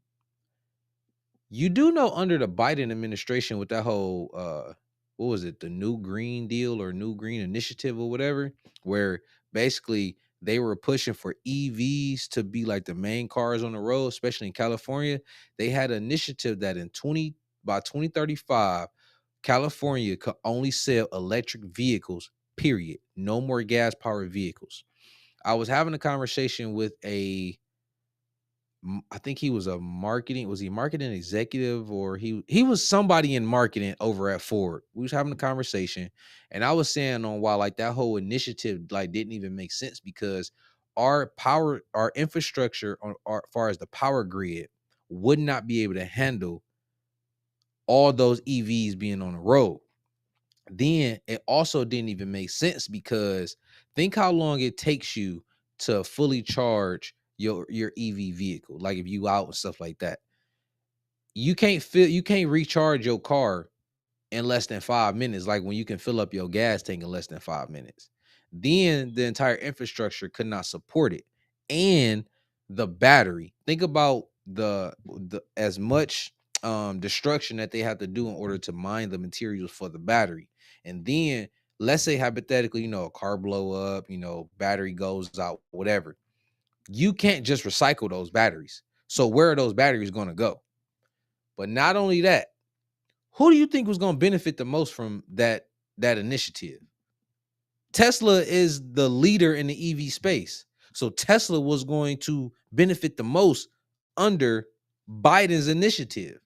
You do know under the Biden administration with that whole, what was it? The New Green Deal or New Green Initiative or whatever, where basically they were pushing for EVs to be like the main cars on the road, especially in California. They had an initiative that by 2035, California could only sell electric vehicles, period. No more gas powered vehicles. I was having a conversation with I think he was was he marketing executive, or he was somebody in marketing over at Ford. We was having a conversation, and I was saying on why like that whole initiative like didn't even make sense, because our infrastructure as far as the power grid would not be able to handle all those EVs being on the road. Then it also didn't even make sense because think how long it takes you to fully charge your EV vehicle. Like if you out and stuff like that, you can't recharge your car in less than 5 minutes, like when you can fill up your gas tank in less than 5 minutes. Then the entire infrastructure could not support it. And the battery. Think about the as much destruction that they have to do in order to mine the materials for the battery. And then let's say hypothetically, a car blow up, battery goes out, whatever. You can't just recycle those batteries. So where are those batteries going to go? But not only that, who do you think was going to benefit the most from that initiative? Tesla is the leader in the EV space. So Tesla was going to benefit the most under Biden's initiative.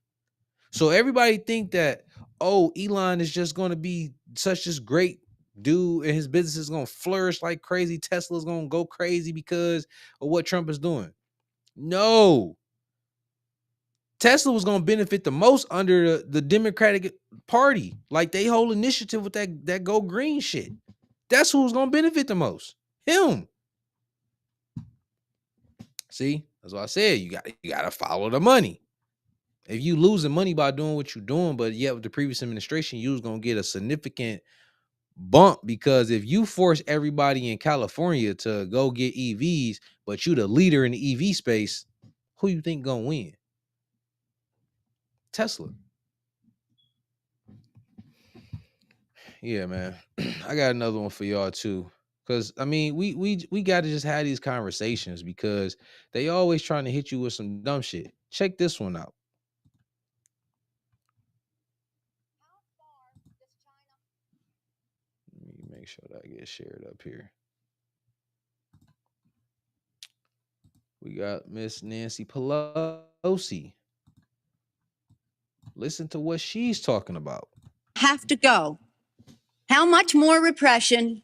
So everybody think that, Elon is just going to be such this great dude and his business is going to flourish like crazy. Tesla's going to go crazy because of what Trump is doing. No. Tesla was going to benefit the most under the Democratic Party. Like they whole initiative with that go green shit. That's who's going to benefit the most. Him. See, that's what I said. You got to follow the money. If you losing money by doing what you're doing, but yet with the previous administration, you was going to get a significant bump because if you force everybody in California to go get EVs, but you the leader in the EV space, who you think going to win? Tesla. Yeah, man. I got another one for y'all too. Cause I mean, we gotta just have these conversations because they always trying to hit you with some dumb shit. Check this one out. Let me make sure that I get shared up here. We got Miss Nancy Pelosi. Listen to what she's talking about. Have to go. How much more repression,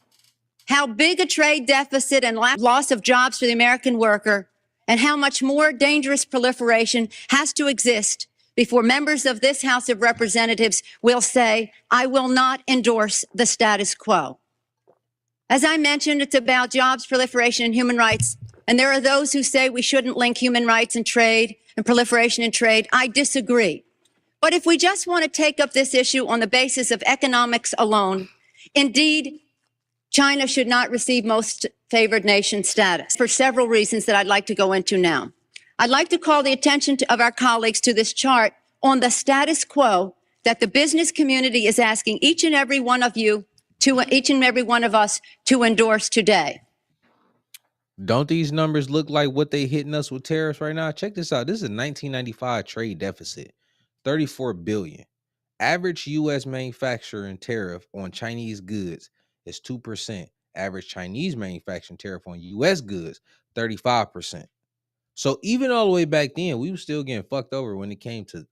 how big a trade deficit and loss of jobs for the American worker, and how much more dangerous proliferation has to exist before members of this House of Representatives will say, I will not endorse the status quo. As I mentioned, it's about jobs, proliferation, and human rights. And there are those who say we shouldn't link human rights and trade and proliferation and trade. I disagree. But if we just want to take up this issue on the basis of economics alone, indeed, China should not receive most favored nation status for several reasons that I'd like to go into now. I'd like to call the attention of our colleagues to this chart on the status quo that the business community is asking each and every one of us to endorse today. Don't these numbers look like what they hitting us with tariffs right now? Check this out. This is a 1995 trade deficit, 34 billion. Average U.S. manufacturing tariff on Chinese goods is 2%. Average Chinese manufacturing tariff on U.S. goods, 35%. So even all the way back then, we were still getting fucked over when it came to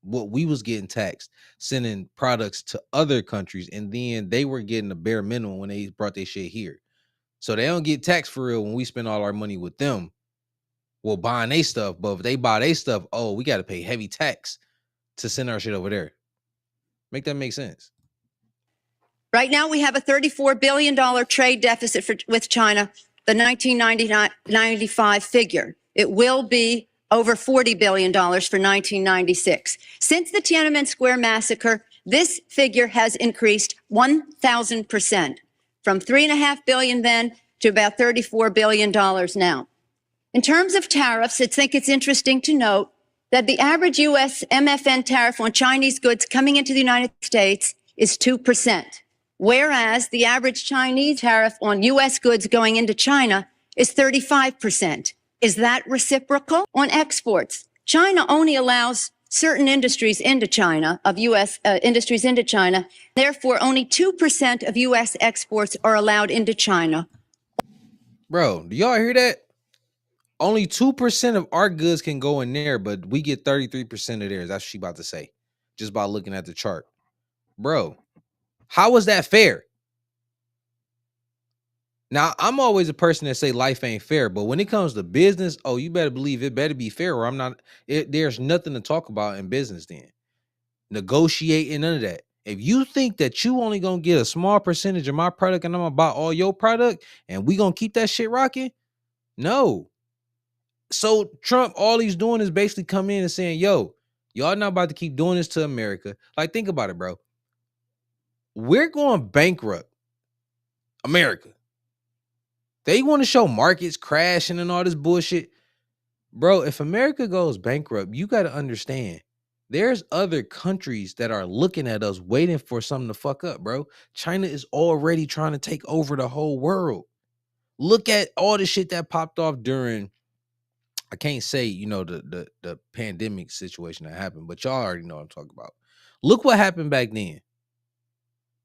what we was getting taxed, sending products to other countries, and then they were getting the bare minimum when they brought their shit here. So they don't get taxed for real when we spend all our money with them. Well, buying their stuff, but if they buy their stuff, we got to pay heavy tax to send our shit over there. Make that make sense? Right now, we have a $34 billion trade deficit with China, the 1995 figure. It will be over $40 billion for 1996. Since the Tiananmen Square massacre, this figure has increased 1,000%, from $3.5 billion then to about $34 billion now. In terms of tariffs, I think it's interesting to note that the average U.S. MFN tariff on Chinese goods coming into the United States is 2%, whereas the average Chinese tariff on U.S. goods going into China is 35%. Is that reciprocal? On exports, China only allows certain industries into China, of U.S. Industries into China. Therefore, only 2% of U.S. exports are allowed into China. Bro, do y'all hear that? Only 2% of our goods can go in there, but we get 33% of theirs. That's what she about to say, just by looking at the chart. Bro, how is that fair? Now, I'm always a person that say life ain't fair, but when it comes to business, you better believe it better be fair, or there's nothing to talk about in business then. negotiating, none of that. If you think that you only gonna get a small percentage of my product and I'm gonna buy all your product and we gonna keep that shit rocking, no. So Trump, all he's doing is basically coming in and saying, yo, y'all not about to keep doing this to America. Like, think about it, bro. We're going bankrupt. America. They want to show markets crashing and all this bullshit. Bro, if America goes bankrupt, you got to understand there's other countries that are looking at us waiting for something to fuck up, bro. China is already trying to take over the whole world. Look at all the shit that popped off during, I can't say, the pandemic situation that happened, but y'all already know what I'm talking about. Look what happened back then.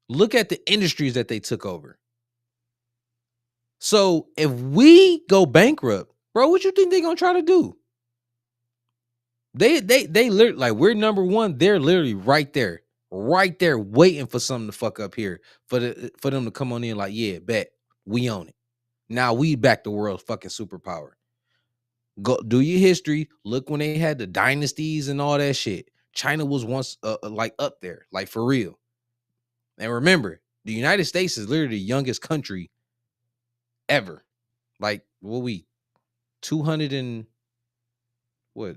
Look at the industries that they took over. So if we go bankrupt, bro, what you think they're gonna try to do? They literally, like, we're number one. They're literally right there, waiting for something to fuck up here for them to come on in. Like, yeah, bet we own it. Now we back the world's fucking superpower. Go do your history. Look when they had the dynasties and all that shit. China was once like up there, like for real. And remember, the United States is literally the youngest country ever. Like, what we 200 and what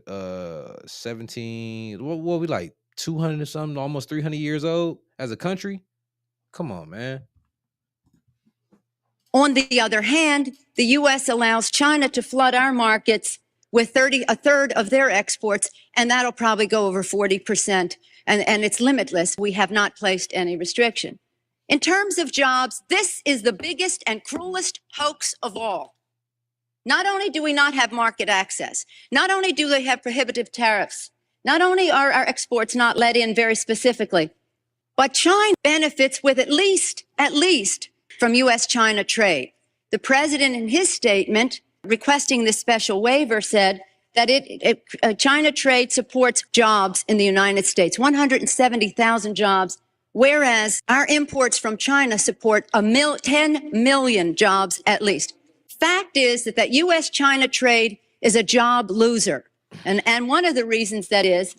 17, what we like 200 or something, almost 300 years old as a country. Come on, man. On the other hand, the U.S. allows China to flood our markets with a third of their exports, and that'll probably go over 40%, and it's limitless. We have not placed any restriction. In terms of jobs, this is the biggest and cruelest hoax of all. Not only do we not have market access, not only do they have prohibitive tariffs, not only are our exports not let in very specifically, but China benefits with at least from U.S.-China trade. The president, in his statement requesting this special waiver, said that China trade supports jobs in the United States, 170,000 jobs, whereas our imports from China support 10 million jobs at least. Fact is that U.S.-China trade is a job loser. And one of the reasons that is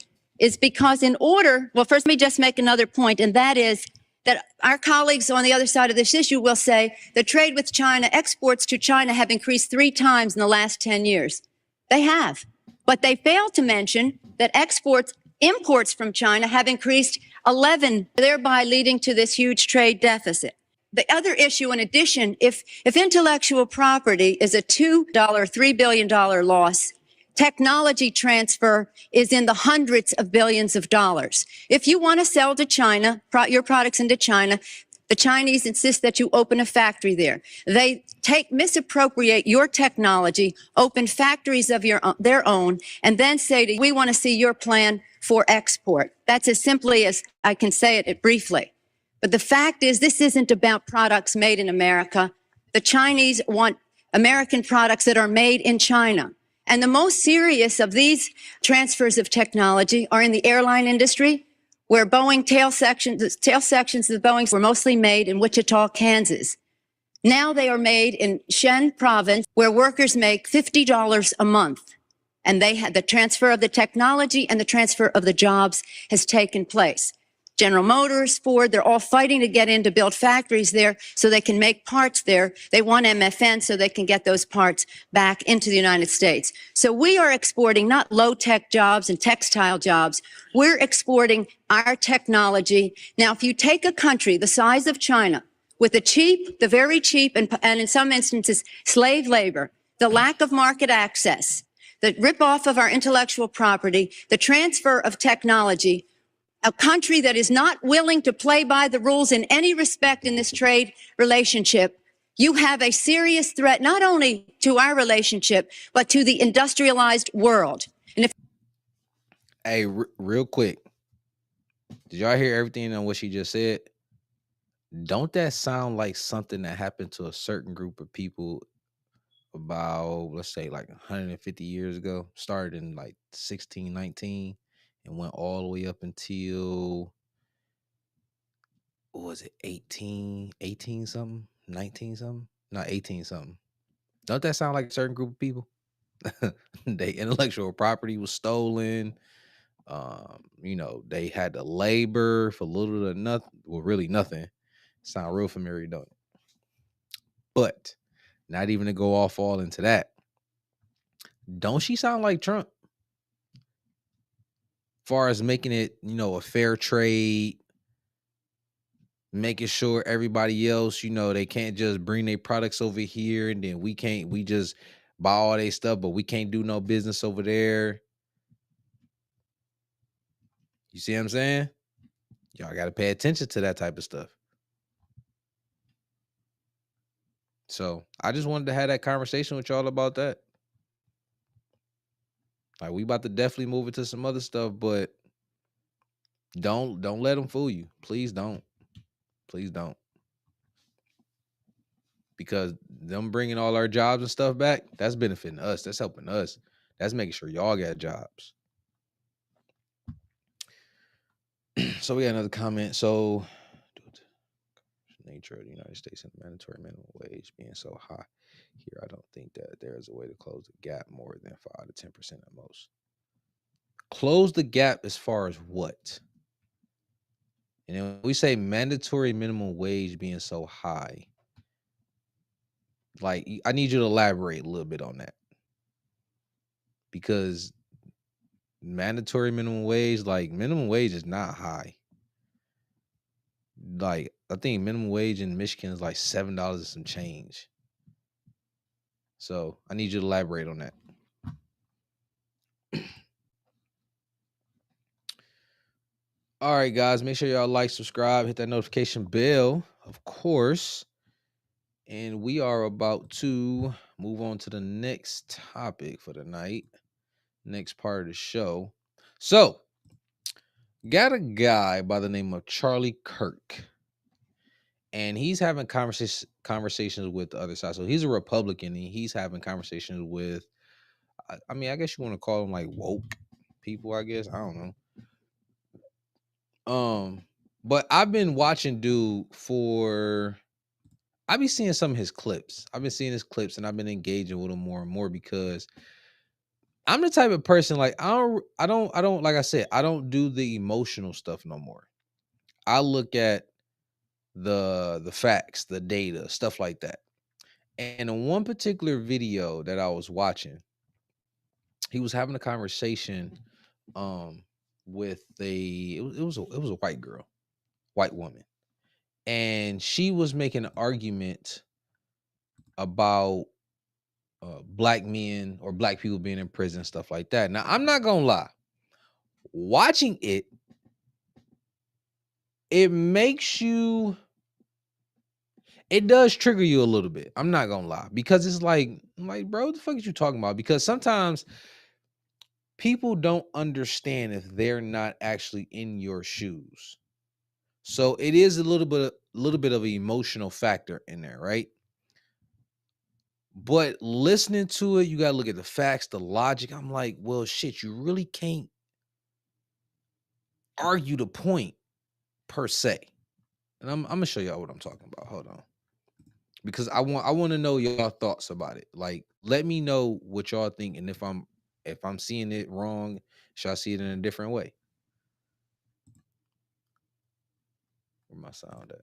because well, first let me just make another point, and that is that our colleagues on the other side of this issue will say the trade with China, exports to China have increased 3 times in the last 10 years. They have. But they fail to mention that imports from China have increased 11, thereby leading to this huge trade deficit. The other issue, in addition, if intellectual property is a $3 billion loss, technology transfer is in the hundreds of billions of dollars. If you want to sell to China, your products into China, the Chinese insist that you open a factory there. They misappropriate your technology, open factories of their own, and then say, we want to see your plan for export. That's as simply as I can say it briefly. But the fact is, this isn't about products made in America. The Chinese want American products that are made in China. And the most serious of these transfers of technology are in the airline industry, where Boeing tail sections of the Boeings were mostly made in Wichita, Kansas. Now they are made in Shen province, where workers make $50 a month. And the transfer of the technology and the transfer of the jobs has taken place. General Motors, Ford, they're all fighting to get in to build factories there so they can make parts there. They want MFN so they can get those parts back into the United States. So we are exporting not low-tech jobs and textile jobs. We're exporting our technology. Now, if you take a country the size of China with the very cheap, and in some instances, slave labor, the lack of market access, the rip-off of our intellectual property, the transfer of technology, a country that is not willing to play by the rules in any respect in this trade relationship, you have a serious threat not only to our relationship, but to the industrialized world. And Hey, real quick, did y'all hear everything on what she just said? Don't that sound like something that happened to a certain group of people about, let's say, like 150 years ago? Started in like 1619 and went all the way up until, what was it, 18 something, 19 something, not 18 something. Don't that sound like a certain group of people? Their intellectual property was stolen. You know, they had to labor for little to nothing. Well, really nothing. Sound real familiar, don't it? But not even to go off all into that. Don't she sound like Trump? Far as making it, you know, a fair trade, making sure everybody else, you know, they can't just bring their products over here and then we just buy all their stuff, but we can't do no business over there. You see what I'm saying? Y'all got to pay attention to that type of stuff. So I just wanted to have that conversation with y'all about that. Like, we about to definitely move into some other stuff, but don't let them fool you. Please don't. Please don't. Because them bringing all our jobs and stuff back, that's benefiting us. That's helping us. That's making sure y'all got jobs. So we got another comment. So, nature of the United States and the mandatory minimum wage being so high here, I don't think that there is a way to close the gap more than 5 to 10% at most. Close the gap as far as what? And then we say mandatory minimum wage being so high. Like, I need you to elaborate a little bit on that. Because mandatory minimum wage, like, minimum wage is not high. Like, I think minimum wage in Michigan is like $7 and some change. So I need you to elaborate on that. All right, guys, make sure y'all like, subscribe, hit that notification bell, of course. And we are about to move on to the next topic for the night, next part of the show. So, got a guy by the name of Charlie Kirk, and he's having conversations with the other side. So he's a Republican, and he's having conversations with, I mean, I guess you want to call them like woke people, I guess. I don't know. But I've been watching dude I've been seeing some of his clips. I've been seeing his clips and I've been engaging with him more and more because I'm the type of person, like, I don't, like I said, I don't do the emotional stuff no more. I look at the facts, the data, stuff like that. And in one particular video that I was watching, he was having a conversation with it was a white girl, white woman. And she was making an argument about black men or black people being in prison and stuff like that. Now, I'm not gonna lie. Watching it makes you, it does trigger you a little bit. I'm not gonna lie. Because it's like, bro, what the fuck is you talking about? Because sometimes people don't understand if they're not actually in your shoes. So it is a little bit of an emotional factor in there, right? But listening to it, you got to look at the facts, the logic. I'm like, well, shit, you really can't argue the point per se. And I'm going to show y'all what I'm talking about. Hold on. Because I want to know y'all thoughts about it. Like, let me know what y'all think. And if I'm seeing it wrong, should I see it in a different way? Where my sound at?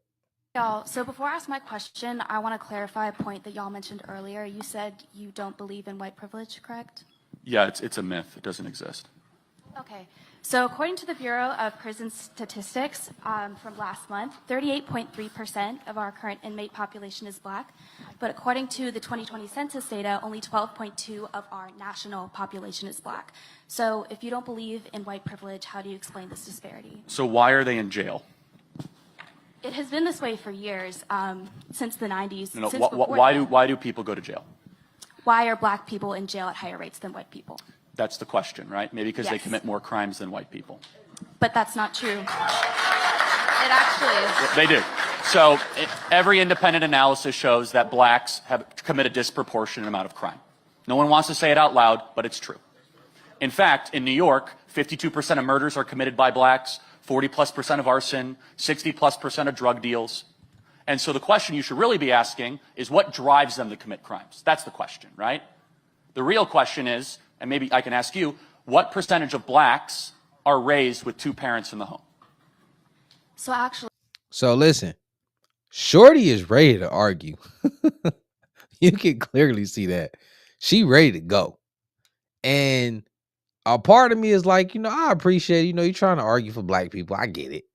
Y'all, so before I ask my question, I want to clarify a point that y'all mentioned earlier. You said you don't believe in white privilege, correct? Yeah, it's a myth. It doesn't exist. Okay. So according to the Bureau of Prison Statistics from last month, 38.3% of our current inmate population is black. But according to the 2020 census data, only 12.2% of our national population is black. So if you don't believe in white privilege, how do you explain this disparity? So why are they in jail? It has been this way for years, since the 90s. No, since why do people go to jail? Why are black people in jail at higher rates than white people? That's the question, right? Maybe because they Yes. commit more crimes than white people. But that's not true. It actually is. They do. So every independent analysis shows that blacks have committed a disproportionate amount of crime. No one wants to say it out loud, but it's true. In fact, in New York, 52% of murders are committed by blacks, 40+% of arson, 60+% of drug deals. And so the question you should really be asking is what drives them to commit crimes? That's the question, right? The real question is, and maybe I can ask you, what percentage of blacks are raised with two parents in the home. So actually, So listen, Shorty is ready to argue. You can clearly see that. She ready to go. And a part of me is like, I appreciate, you're trying to argue for black people. I get it.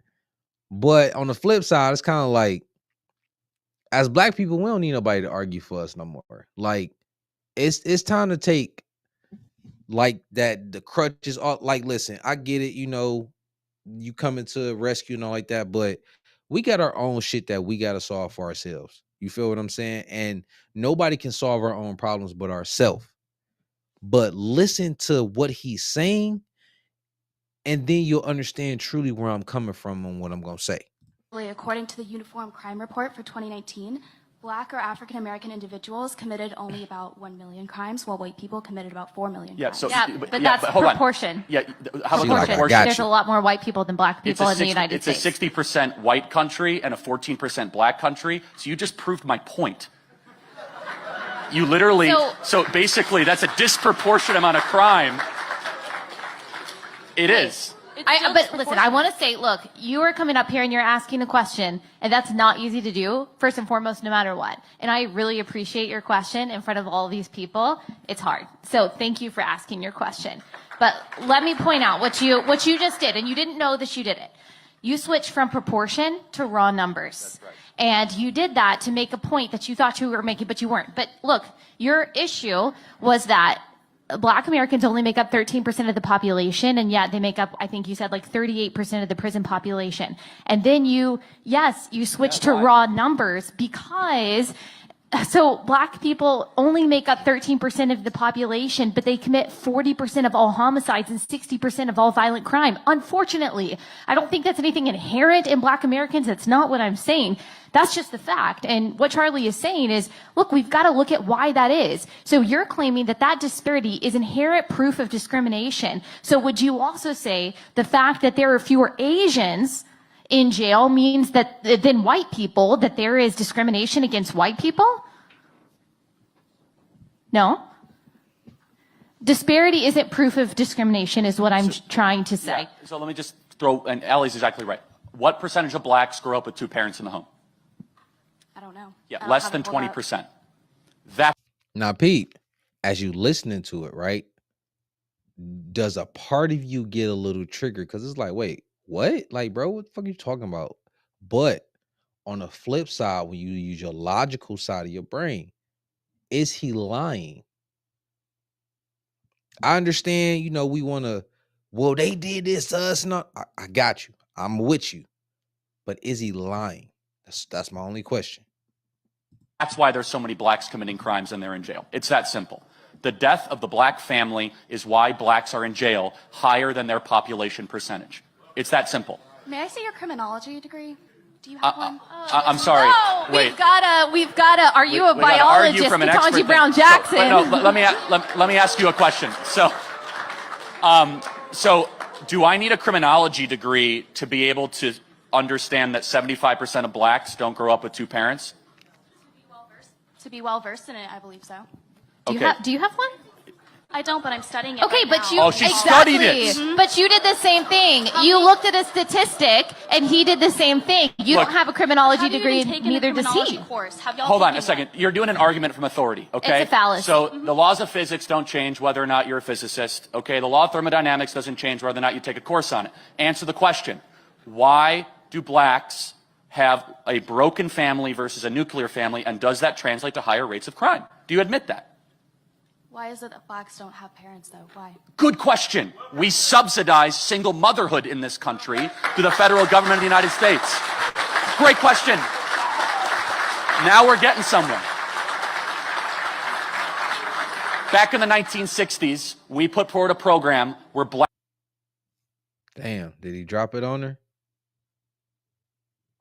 But on the flip side, it's kind of like, as black people, we don't need nobody to argue for us no more. Like, it's time to take like that, the crutches off. Like, listen, I get it, you coming to rescue and all like that, but we got our own shit that we got to solve for ourselves. You feel what I'm saying? And nobody can solve our own problems but ourselves. But listen to what he's saying, and then you'll understand truly where I'm coming from and what I'm going to say. according to the Uniform Crime Report for 2019, Black or African American individuals committed only about 1 million crimes, while white people committed about 4 million crimes. But that's proportion. How about like, proportion? There's a lot more white people than black people in the United States. It's a 60% white country and a 14% black country. So you just proved my point. You literally, so basically that's a disproportionate amount of crime. It is. But listen, I want to say, look, you are coming up here and you're asking a question, and that's not easy to do, first and foremost, no matter what. And I really appreciate your question in front of all these people. It's hard. So thank you for asking your question. But let me point out what you just did, and you didn't know that you did it. You switched from proportion to raw numbers. That's right. And you did that to make a point that you thought you were making, but you weren't. But look, your issue was that Black Americans only make up 13% of the population, and yet they make up, I think you said, like 38% of the prison population. And then you switched to raw numbers because, so Black people only make up 13% of the population, but they commit 40% of all homicides and 60% of all violent crime. Unfortunately, I don't think that's anything inherent in Black Americans. That's not what I'm saying. That's just the fact. And what Charlie is saying is, look, we've got to look at why that is. So you're claiming that that disparity is inherent proof of discrimination. So would you also say the fact that there are fewer Asians in jail means that than white people, that there is discrimination against white people? No. Disparity isn't proof of discrimination is what I'm trying to say. Yeah. So let me just throw, and Allie's exactly right. What percentage of blacks grow up with two parents in the home? I don't know. Yeah, less than 20%. Now, Pete, as you listening to it, right, does a part of you get a little triggered? Because it's like, wait, what? Like, bro, what the fuck are you talking about? But on the flip side, when you use your logical side of your brain, is he lying? I understand, we want to, well, they did this to us. No, I got you. I'm with you. But is he lying? That's my only question. That's why there's so many blacks committing crimes and they're in jail. It's that simple. The death of the black family is why blacks are in jail higher than their population percentage. It's that simple. May I see your criminology degree? Do you have one? I'm sorry. No, Wait. we've gotta. Are you a biologist, Ketanji Brown Jackson? Let me ask you a question. So do I need a criminology degree to be able to understand that 75% of blacks don't grow up with two parents? To be well versed in it, I believe so. Do you have one? I don't, but I'm studying it. Okay, right but now. she studied it. Mm-hmm. But you did the same thing. You looked at a statistic, and he did the same thing. You don't have a criminology degree, neither does he. Hold on a second. You're doing an argument from authority, okay? It's a fallacy. So the laws of physics don't change whether or not you're a physicist, okay? The law of thermodynamics doesn't change whether or not you take a course on it. Answer the question. Why do blacks have a broken family versus a nuclear family, and does that translate to higher rates of crime? Do you admit that? Why is it that blacks don't have parents, though? Why? Good question. We subsidize single motherhood in this country through the federal government of the United States. Great question. Now we're getting somewhere. Back in the 1960s, we put forward a program where black Did he drop it on her?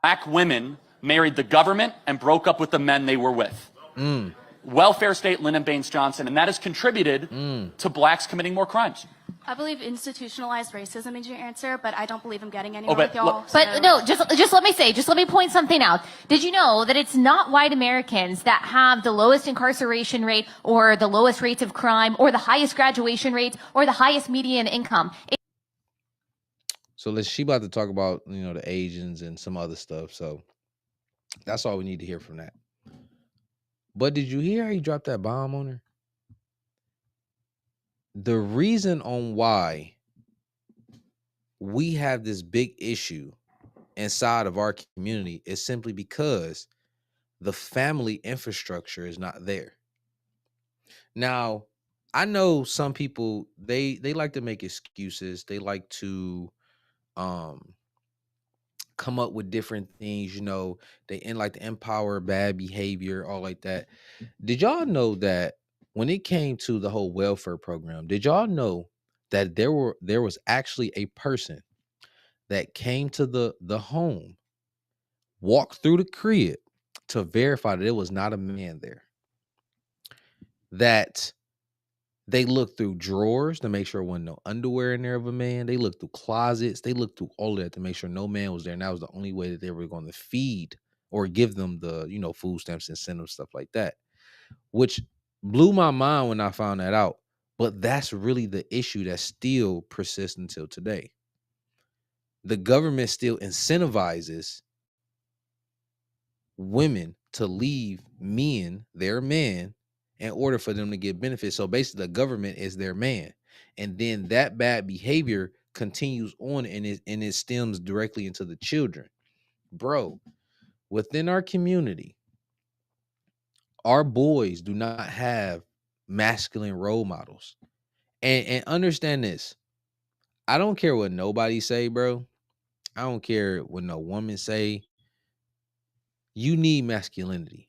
Black women married the government and broke up with the men they were with. Welfare state, Lyndon Baines Johnson, and that has contributed to blacks committing more crimes. I believe institutionalized racism is your answer, but I don't believe I'm getting anywhere with y'all. But no, just let me point something out. Did you know that it's not white Americans that have the lowest incarceration rate or the lowest rates of crime or the highest graduation rates or the highest median income? So she about to talk about, the Asians and some other stuff. So that's all we need to hear from that. But did you hear how he dropped that bomb on her? The reason on why we have this big issue inside of our community is simply because the family infrastructure is not there. Now, I know some people, they like to make excuses. They like to come up with different things, they like to empower bad behavior, all like that. Did y'all know that when it came to the whole welfare program, did y'all know that there was actually a person that came to the home, walked through the crib to verify that there was not a man there? That they looked through drawers to make sure there wasn't no underwear in there of a man. They looked through closets. They looked through all of that to make sure no man was there. And that was the only way that they were going to feed or give them the, food stamps, incentives, stuff like that, which blew my mind when I found that out. But that's really the issue that still persists until today. The government still incentivizes women to leave their men, in order for them to get benefits. So basically the government is their man. And then that bad behavior continues on, and it stems directly into the children. Bro, within our community, our boys do not have masculine role models. And understand this. I don't care what nobody say, bro. I don't care what no woman say. You need masculinity.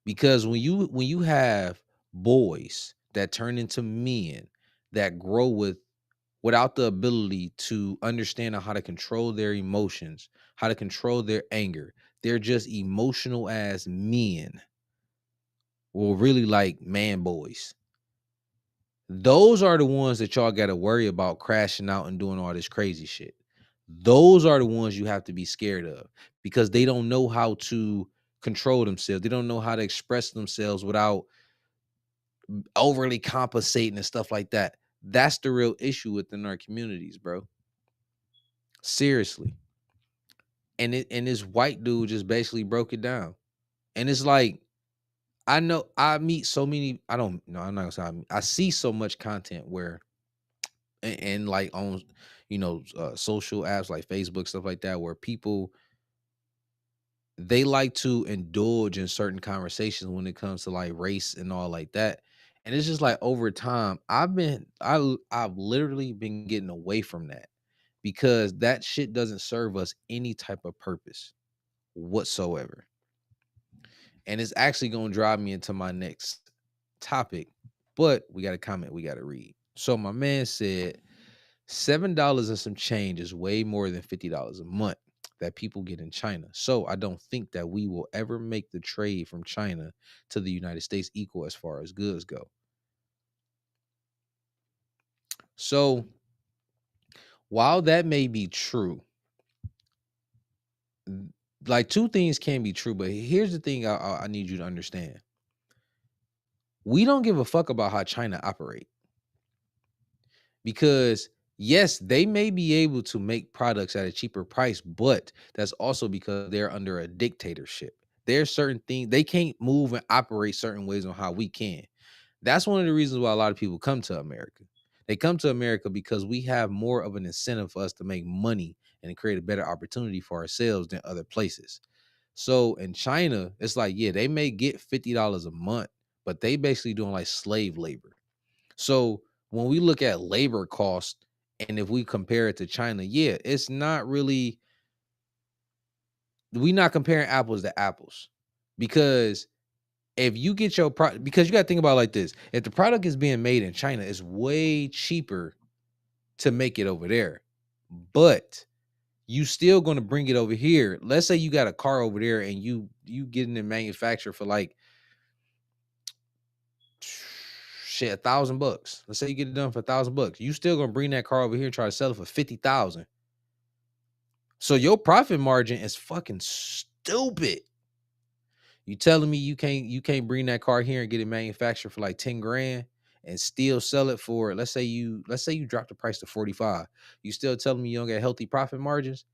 Because when you have boys that turn into men that grow without the ability to understand how to control their emotions, how to control their anger, they're just emotional as men. Well, really like man boys. Those are the ones that y'all got to worry about crashing out and doing all this crazy shit. Those are the ones you have to be scared of, because they don't know how to control themselves. They don't know how to express themselves without overly compensating and stuff like that. That's the real issue within our communities, bro. Seriously. And this white dude just basically broke it down. And it's like, I know I meet so many, I'm not gonna say I see so much content where and like on social apps like Facebook, stuff like that, where people, they like to indulge in certain conversations when it comes to like race and all like that. And it's just like over time, I've literally been getting away from that, because that shit doesn't serve us any type of purpose whatsoever. And it's actually going to drive me into my next topic, but we got a comment we got to read. So my man said $7 and some change is way more than $50 a month that people get in China. So I don't think that we will ever make the trade from China to the United States equal as far as goods go. So while that may be true, like two things can be true, but here's the thing I need you to understand. We don't give a fuck about how China operate, because yes, they may be able to make products at a cheaper price, but that's also because they're under a dictatorship. There's certain things they can't move and operate certain ways on how we can. That's one of the reasons why a lot of people come to America. They come to America because we have more of an incentive for us to make money and create a better opportunity for ourselves than other places. So in China, it's like, yeah, they may get $50 a month, but they basically doing like slave labor. So when we look at labor costs, and if we compare it to China, yeah, it's not really, we're not comparing apples to apples. Because if you get your product, because you got to think about it like this. If the product is being made in China, it's way cheaper to make it over there. But you still going to bring it over here. Let's say you got a car over there and you getting it manufactured for like shit, $1,000. Let's say you get it done for $1,000. You still gonna bring that car over here and try to sell it for 50,000. So your profit margin is fucking stupid. You telling me you can't bring that car here and get it manufactured for like 10 grand, and still sell it for, let's say you drop the price to 45. You still telling me you don't get healthy profit margins?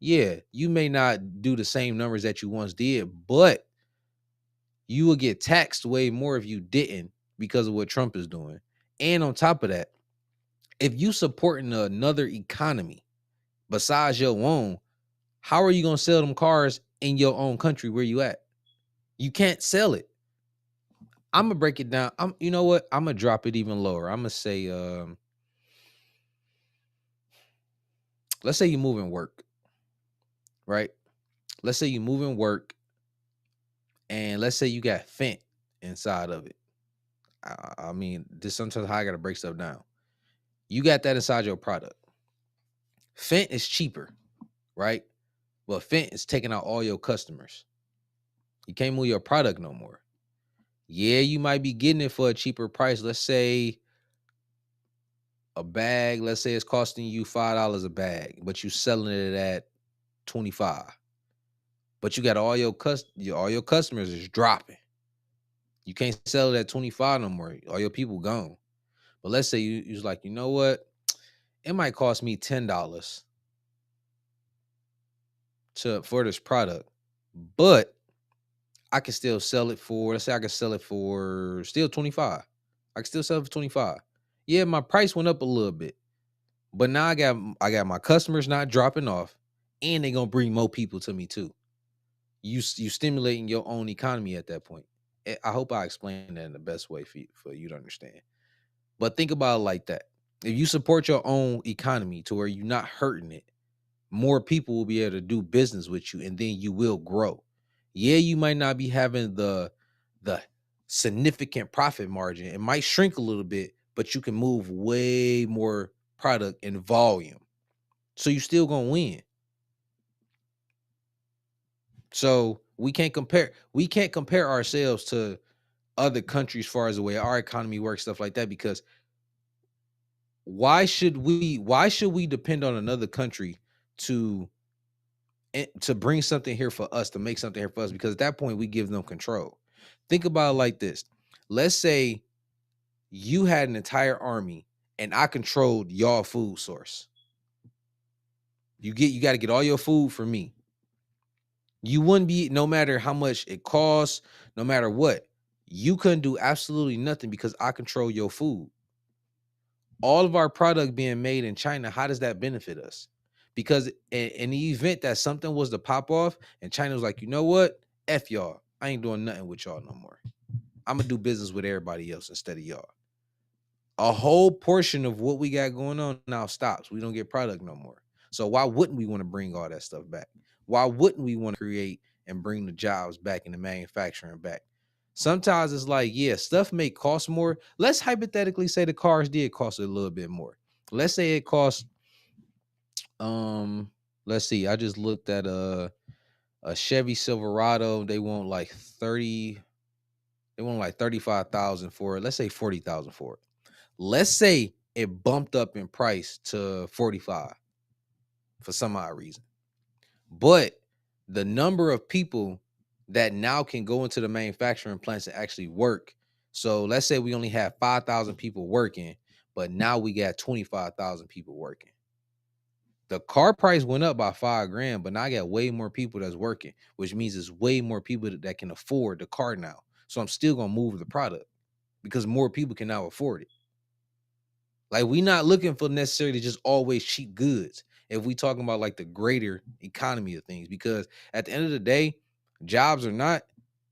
Yeah, you may not do the same numbers that you once did, but you will get taxed way more if you didn't because of what Trump is doing. And on top of that, if you supporting another economy besides your own, how are you gonna sell them cars in your own country where you at? You can't sell it. I'm gonna break it down. You know what? I'm gonna drop it even lower. I'm gonna say, let's say you move in work, right? Let's say you move in work, and let's say you got Fent inside of it. I mean, this sometimes how I gotta break stuff down. You got that inside your product. Fent is cheaper, right? But Fent is taking out all your customers. You can't move your product no more. Yeah, you might be getting it for a cheaper price. Let's say a bag, let's say it's costing you $5 a bag, but you selling it at 25. But you got all your customers is dropping. You can't sell it at 25 no more. All your people gone. But let's say you was like, you know what? It might cost me $10 for this product, but I can still sell it for, let's say I can sell it for still 25. I can still sell it for 25. Yeah, my price went up a little bit, but now I got my customers not dropping off, and they gonna bring more people to me too. You stimulating your own economy at that point. I hope I explained that in the best way for you to understand. But think about it like that. If you support your own economy to where you're not hurting it, more people will be able to do business with you, and then you will grow. Yeah, you might not be having the significant profit margin. It might shrink a little bit, but you can move way more product in volume. So you still gonna win. So we can't compare ourselves to other countries as far as the way our economy works, stuff like that, because why should we depend on another country to bring something here for us, to make something here for us? Because at that point we give them control. Think about it like this. Let's say you had an entire army and I controlled y'all food source. You got to get all your food from me. You wouldn't be, no matter how much it costs, no matter what, you couldn't do absolutely nothing because I control your food. All of our product being made in China, how does that benefit us? Because in the event that something was to pop off and China was like, you know what? F y'all. I ain't doing nothing with y'all no more. I'm going to do business with everybody else instead of y'all. A whole portion of what we got going on now stops. We don't get product no more. So why wouldn't we want to bring all that stuff back? Why wouldn't we want to create and bring the jobs back in the manufacturing back? Sometimes it's like, yeah, stuff may cost more. Let's hypothetically say the cars did cost a little bit more. Let's say it cost, let's see, I just looked at a Chevy Silverado. They want like 35,000 for it. Let's say 40,000 for it. Let's say it bumped up in price to 45 for some odd reason. But the number of people that now can go into the manufacturing plants and actually work. So let's say we only have 5,000 people working, but now we got 25,000 people working. The car price went up by $5,000, but now I got way more people that's working, which means there's way more people that can afford the car now. So I'm still gonna move the product because more people can now afford it. Like, we not looking for necessarily just always cheap goods if we talking about like the greater economy of things, because at the end of the day, jobs or not,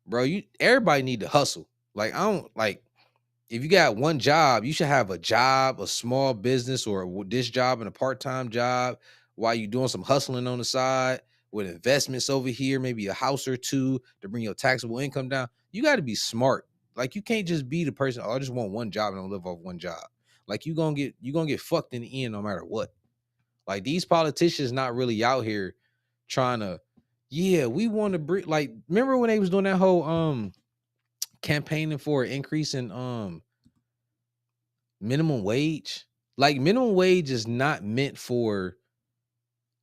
bro, everybody need to hustle. Like, I don't like, if you got one job, you should have a job, a small business, or this job and a part-time job while you doing some hustling on the side with investments over here, maybe a house or two to bring your taxable income down. You got to be smart. Like, you can't just be the person, oh, I just want one job and I'll live off one job. Like, you gonna get fucked in the end no matter what. Like, these politicians not really out here trying to, yeah, we want to bring, like, remember when they was doing that whole campaigning for an increase in minimum wage? Like, minimum wage is not meant for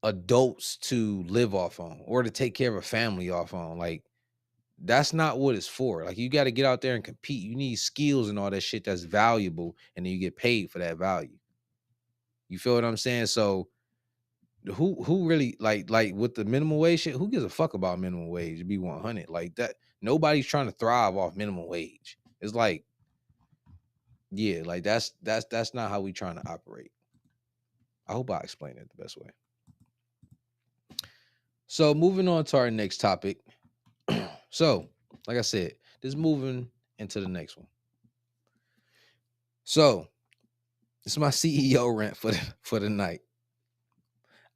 adults to live off on or to take care of a family off on. Like, That's not what it's for. Like, you got to get out there and compete. You need skills and all that shit that's valuable, and then you get paid for that value. You feel what I'm saying? So who really like with the minimum wage shit, who gives a fuck about minimum wage? It'd be 100 like that. Nobody's trying to thrive off minimum wage. It's like, yeah, like that's not how we trying to operate. I hope I explained it the best way. So moving on to our next topic. So, like I said, just moving into the next one. So, this is my CEO rant for the night.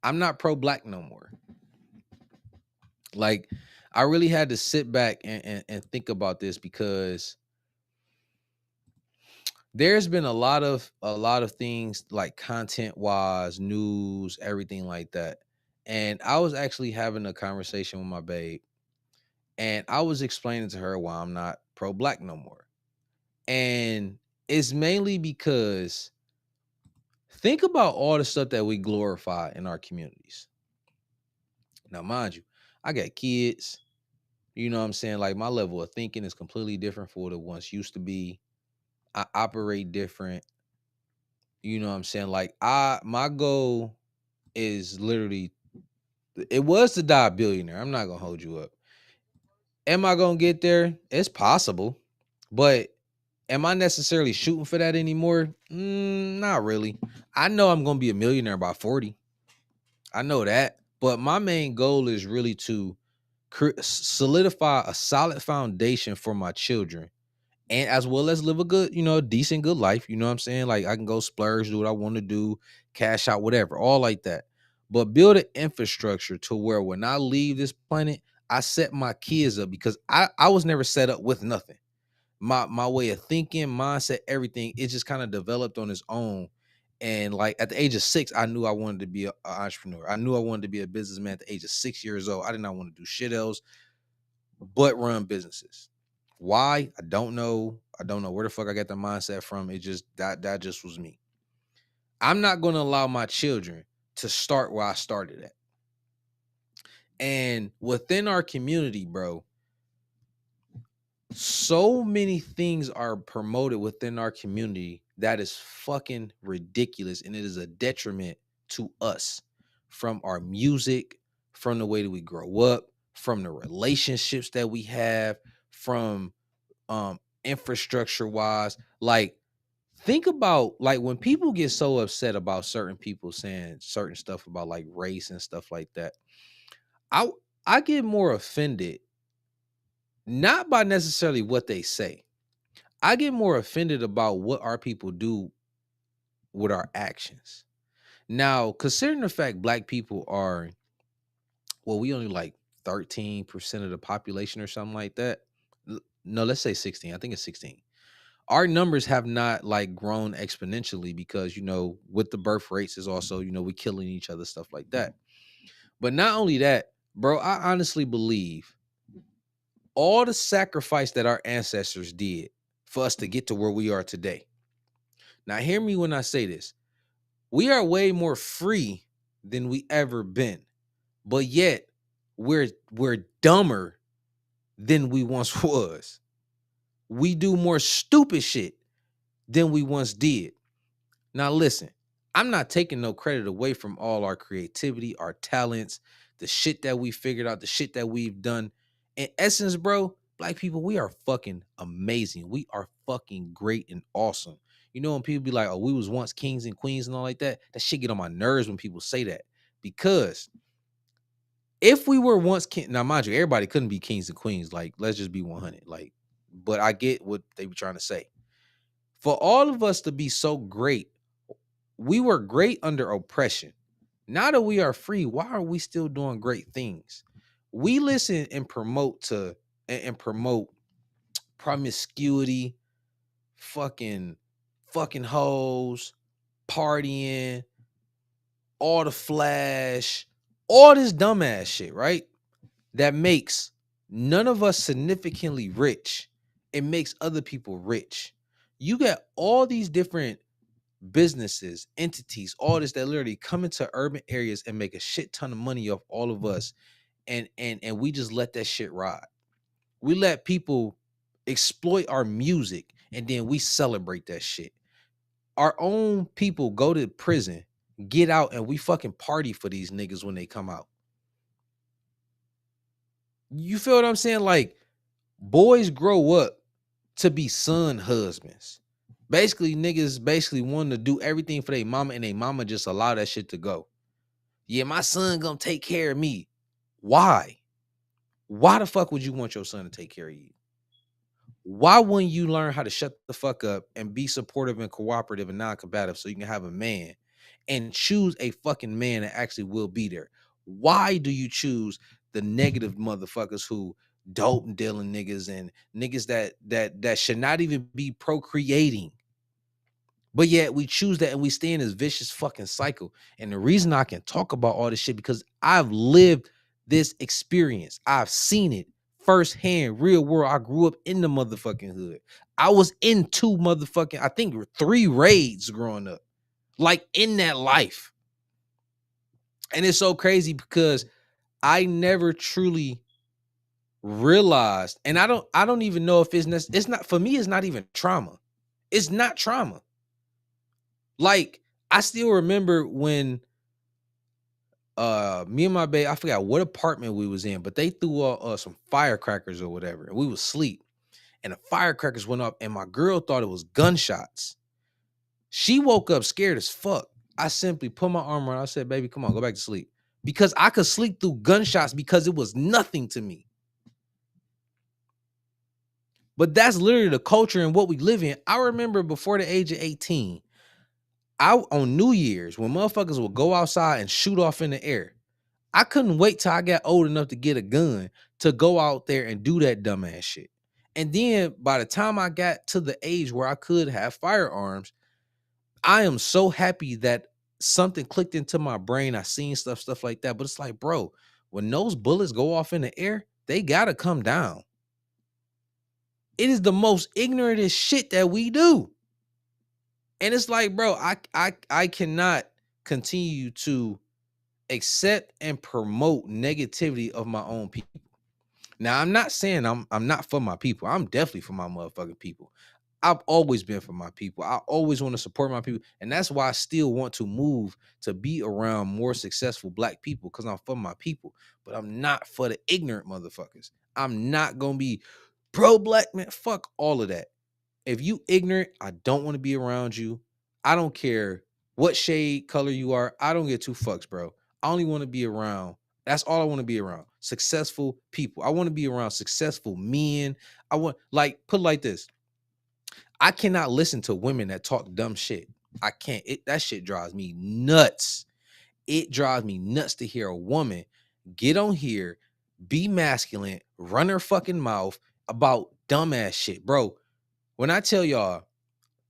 I'm not pro-black no more. Like, I really had to sit back and think about this, because there's been a lot of things, like content wise, news, everything like that. And I was actually having a conversation with my babe, and I was explaining to her why I'm not pro-black no more. And it's mainly because, think about all the stuff that we glorify in our communities. Now, mind you, I got kids. You know what I'm saying? Like, my level of thinking is completely different from what it once used to be. I operate different. You know what I'm saying? Like, my goal is literally, it was to die a billionaire. I'm not gonna hold you up. Am I gonna get there? It's possible, but am I necessarily shooting for that anymore? Not really. I know I'm gonna be a millionaire by 40. I know that, but my main goal is really to solidify a solid foundation for my children, and as well as live a good, decent, good life. You know what I'm saying? Like, I can go splurge, do what I want to do, cash out, whatever, all like that. But build an infrastructure to where when I leave this planet, I set my kids up, because I was never set up with nothing. My way of thinking, mindset, everything, it just kind of developed on its own. And like, at the age of 6, I knew I wanted to be an entrepreneur. I knew I wanted to be a businessman at the age of 6 years old. I did not want to do shit else but run businesses. Why? I don't know. I don't know where the fuck I got the mindset from. It just, that just was me. I'm not going to allow my children to start where I started at. And within our community, bro, so many things are promoted within our community that is fucking ridiculous, and it is a detriment to us, from our music, from the way that we grow up, from the relationships that we have, from infrastructure wise. Like, think about, like, when people get so upset about certain people saying certain stuff about like race and stuff like that, I get more offended, not by necessarily what they say. I get more offended about what our people do with our actions. Now, considering the fact black people are, well, we only like 13% of the population or something like that. No, let's say 16. I think it's 16. Our numbers have not like grown exponentially, because, with the birth rates is also, we killing each other, stuff like that. But not only that, bro, I honestly believe all the sacrifice that our ancestors did for us to get to where we are today. Now, hear me when I say this. We are way more free than we ever been, but yet we're dumber than we once was. We do more stupid shit than we once did. Now, listen, I'm not taking no credit away from all our creativity, our talents, the shit that we figured out, the shit that we've done. In essence, bro, black people, we are fucking amazing. We are fucking great and awesome. When people be like, oh, we was once kings and queens and all like that, that shit get on my nerves when people say that. Because if we were once now, mind you, everybody couldn't be kings and queens. Like, let's just be 100. Like, but I get what they were trying to say. For all of us to be so great, we were great under oppression. Now that we are free, why are we still doing great things? We listen and promote promiscuity, fucking hoes, partying, all the flash, all this dumbass shit, right? That makes none of us significantly rich. It makes other people rich. You got all these different businesses, entities, all this that literally come into urban areas and make a shit ton of money off all of us, and we just let that shit ride. We let people exploit our music and then we celebrate that shit. Our own people go to prison, get out, and we fucking party for these niggas when they come out. You feel what I'm saying? Like, boys grow up to be son husbands. Basically, niggas basically want to do everything for their mama, and their mama just allow that shit to go. Yeah, my son gonna take care of me. Why? Why the fuck would you want your son to take care of you? Why wouldn't you learn how to shut the fuck up and be supportive and cooperative and non-combative so you can have a man and choose a fucking man that actually will be there? Why do you choose the negative motherfuckers who dope dealing niggas and niggas that should not even be procreating? But yet we choose that and we stay in this vicious fucking cycle. And the reason I can talk about all this shit because I've lived this experience. I've seen it firsthand, real world. I grew up in the motherfucking hood. I was in 3 raids growing up, like in that life. And it's so crazy because I never truly realized, and I don't even know if it's not, for me, it's not even trauma. It's not trauma. Like, I still remember when me and my babe, I forgot what apartment we was in, but they threw some firecrackers or whatever, and we was asleep, and the firecrackers went up, and my girl thought it was gunshots. She woke up scared as fuck. I simply put my arm around her. I said, baby, come on, go back to sleep. Because I could sleep through gunshots because it was nothing to me. But that's literally the culture and what we live in. I remember before the age of 18, on New Year's, when motherfuckers would go outside and shoot off in the air, I couldn't wait till I got old enough to get a gun to go out there and do that dumbass shit. And then by the time I got to the age where I could have firearms, I am so happy that something clicked into my brain. I seen stuff like that. But it's like, bro, when those bullets go off in the air, they gotta come down. It is the most ignorantest shit that we do. And it's like, bro, I cannot continue to accept and promote negativity of my own people. Now, I'm not saying I'm not for my people. I'm definitely for my motherfucking people. I've always been for my people. I always want to support my people. And that's why I still want to move to be around more successful black people, because I'm for my people. But I'm not for the ignorant motherfuckers. I'm not going to be pro-black, man. Fuck all of that. If you ignorant, I don't want to be around you. I don't care what shade color you are. I don't get two fucks, bro. I only want to be around. That's all I want to be around. Successful people. I want to be around successful men. I want, like, put it like this. I cannot listen to women that talk dumb shit. I can't. That shit drives me nuts. It drives me nuts to hear a woman get on here, be masculine, run her fucking mouth about dumbass shit, bro. When I tell y'all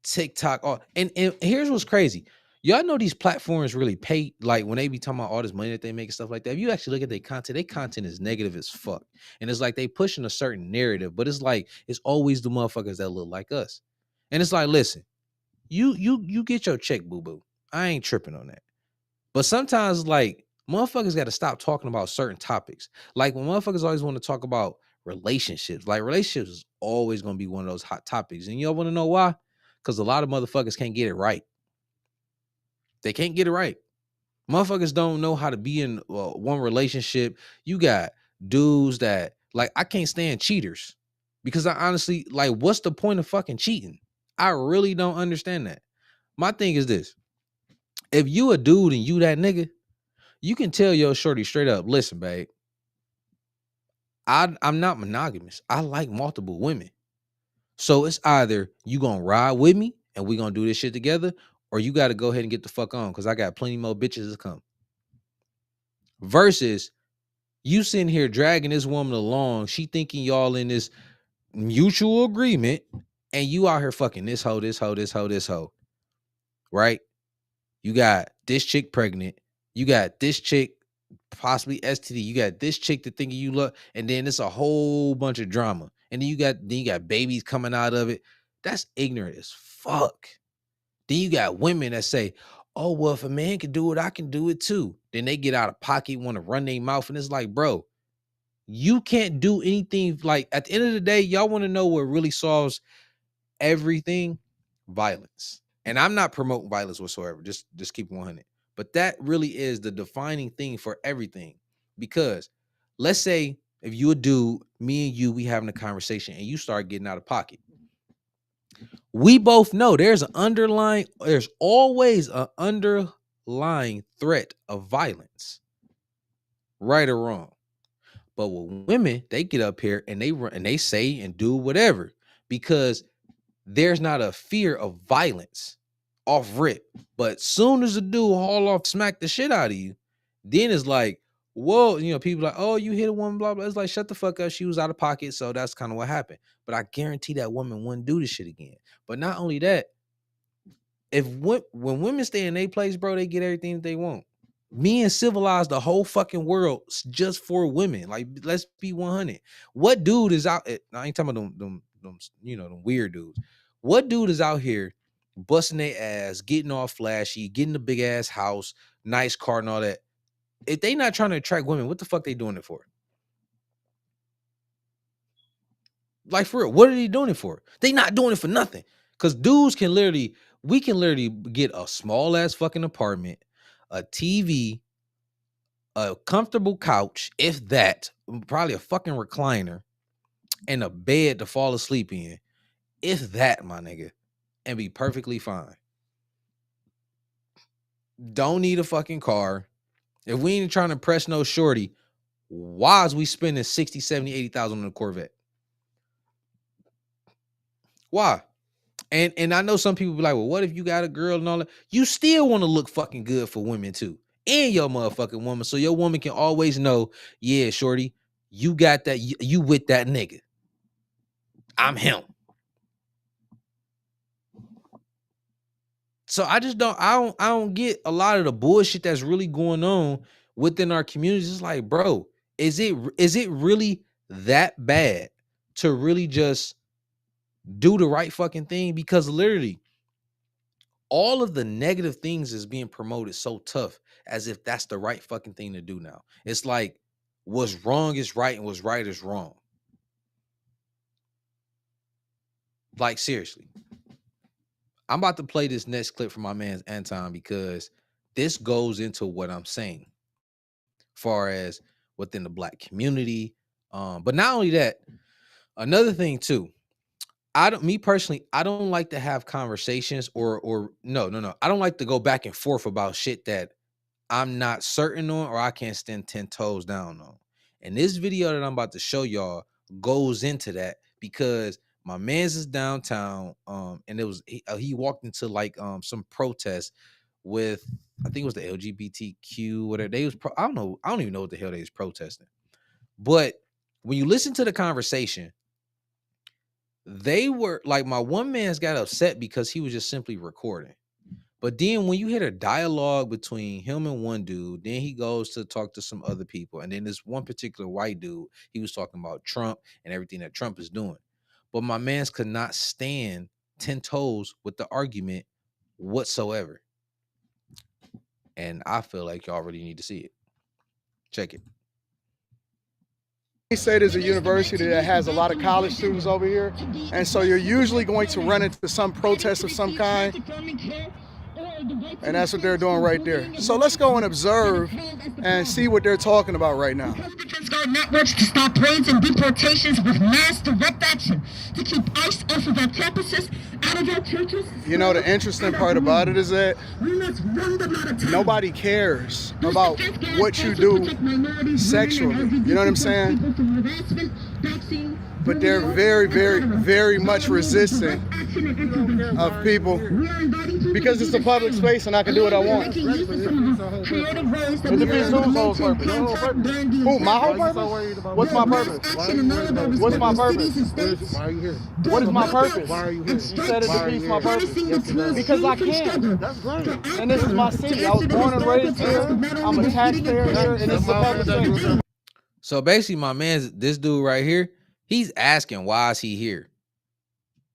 TikTok, and here's what's crazy. Y'all know these platforms really pay, like when they be talking about all this money that they make and stuff like that. If you actually look at their content is negative as fuck. And it's like they pushing a certain narrative, but it's like it's always the motherfuckers that look like us. And it's like, listen, you get your check, boo-boo. I ain't tripping on that. But sometimes, like, motherfuckers got to stop talking about certain topics. Like when motherfuckers always want to talk about relationships, like relationships is always going to be one of those hot topics. And y'all want to know why? Because a lot of motherfuckers can't get it right. They can't get it right. Motherfuckers don't know how to be in one relationship. You got dudes that, like, I can't stand cheaters because I honestly, like, what's the point of fucking cheating? I really don't understand that. My thing is this. If you a dude and you that nigga, you can tell your shorty straight up, listen, babe, I'm not monogamous. I like multiple women. So it's either you gonna ride with me and we gonna do this shit together, or you got to go ahead and get the fuck on because I got plenty more bitches to come. Versus you sitting here dragging this woman along, she thinking y'all in this mutual agreement, and you out here fucking this hoe, this hoe, this hoe, this hoe, right? You got this chick pregnant. You got this chick possibly STD. You got this chick that thinking you love, and then it's a whole bunch of drama. And then you got babies coming out of it. That's ignorant as fuck. Then you got women that say, oh, well, if a man can do it, I can do it too. Then they get out of pocket, want to run their mouth. And it's like, bro, You can't do anything. Like at the end of the day, y'all want to know what really solves everything? Violence. And I'm not promoting violence whatsoever. Just keep 100. But that really is the defining thing for everything. Because let's say if you a dude, me and you, we having a conversation and you start getting out of pocket. We both know there's always an underlying threat of violence, right or wrong. But with women, they get up here and they run and they say and do whatever because there's not a fear of violence off rip. But soon as a dude haul off, smack the shit out of you, then it's like, whoa, people like, oh, you hit a woman, blah, blah. It's like, shut the fuck up. She was out of pocket. So that's kind of what happened. But I guarantee that woman wouldn't do this shit again. But not only that, when women stay in their place, bro, they get everything that they want. Men civilize the whole fucking world just for women. Like, let's be 100. What dude is out? I ain't talking about them weird dudes. What dude is out here busting their ass, getting all flashy, getting the big ass house, nice car, and all that? If they not trying to attract women, what the fuck they doing it for? Like, for real, what are they doing it for? They not doing it for nothing. Because dudes we can literally get a small ass fucking apartment, a TV, a comfortable couch, if that, probably a fucking recliner, and a bed to fall asleep in, if that, my nigga, and be perfectly fine. Don't need a fucking car. If we ain't trying to press no shorty, why is we spending 60, 70, 80,000 on a Corvette? Why? And I know some people be like, well, what if you got a girl and all that? You still want to look fucking good for women too. And your motherfucking woman. So your woman can always know, yeah, shorty, you got that, you with that nigga. I'm him. So I don't get a lot of the bullshit that's really going on within our communities. It's like, bro, is it really that bad to really just do the right fucking thing? Because literally all of the negative things is being promoted so tough as if that's the right fucking thing to do now. It's like what's wrong is right and what's right is wrong. Like, seriously. I'm about to play this next clip from my man's Anton because this goes into what I'm saying far as within the black community. But not only that, another thing too, I don't like to have conversations or no. I don't like to go back and forth about shit that I'm not certain on or I can't stand 10 toes down on. And this video that I'm about to show y'all goes into that because my man's is downtown, and it was he walked into like some protest with, I think it was the LGBTQ, whatever they was. I don't even know what the hell they was protesting. But when you listen to the conversation, they were like, my one man's got upset because he was just simply recording. But then when you hear a dialogue between him and one dude, then he goes to talk to some other people. And then this one particular white dude, he was talking about Trump and everything that Trump is doing. But my mans could not stand 10 toes with the argument whatsoever. And I feel like y'all really need to see it. Check it. State is a university that has a lot of college students over here. And so you're usually going to run into some protest of some kind. And that's what they're doing right there. So let's go and observe and see what they're talking about right now. Networks to stop raids and deportations with mass direct action to keep ICE off of our campuses, out of our churches. You know, the interesting part about it is that nobody cares about what you do sexually. You know what I'm saying? But they're very, very, very much resistant of people because it's a public space and I can do what I want. It defeats whose whole purpose? Who, my whole purpose? What's my purpose? What's my purpose? Why are you here? What is my purpose? Why are you here? You said it defeats my purpose. Yes, it does. Because I can. That's great. And this is my city. I was born and raised here. I'm a taxpayer here, and it's a public space. So basically, my man's, this dude right here, he's asking, why is he here?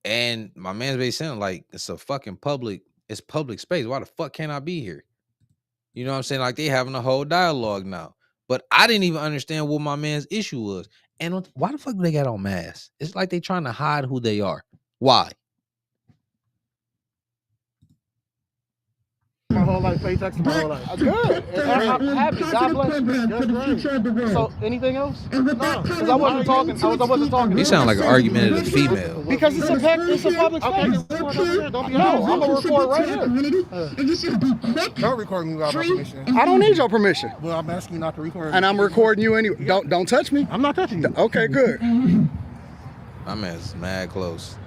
And my man's basically saying, like, it's a fucking public space. Why the fuck can't I be here? You know what I'm saying? Like, they having a whole dialogue now. But I didn't even understand what my man's issue was. And why the fuck do they got on masks? It's like they trying to hide who they are. Why? My whole life, pay taxes my whole life. Good. I'm happy. God bless you. That's great. So, anything else? No, Because I wasn't talking. He sound like an argumentative female. Because it's a public space. Don't be No, I'm gonna record right here. Don't record me without my permission. I don't need your permission. Well, I'm asking you not to record. And I'm recording you anyway. Don't touch me. I'm not touching you. Okay, good. My man's mad close.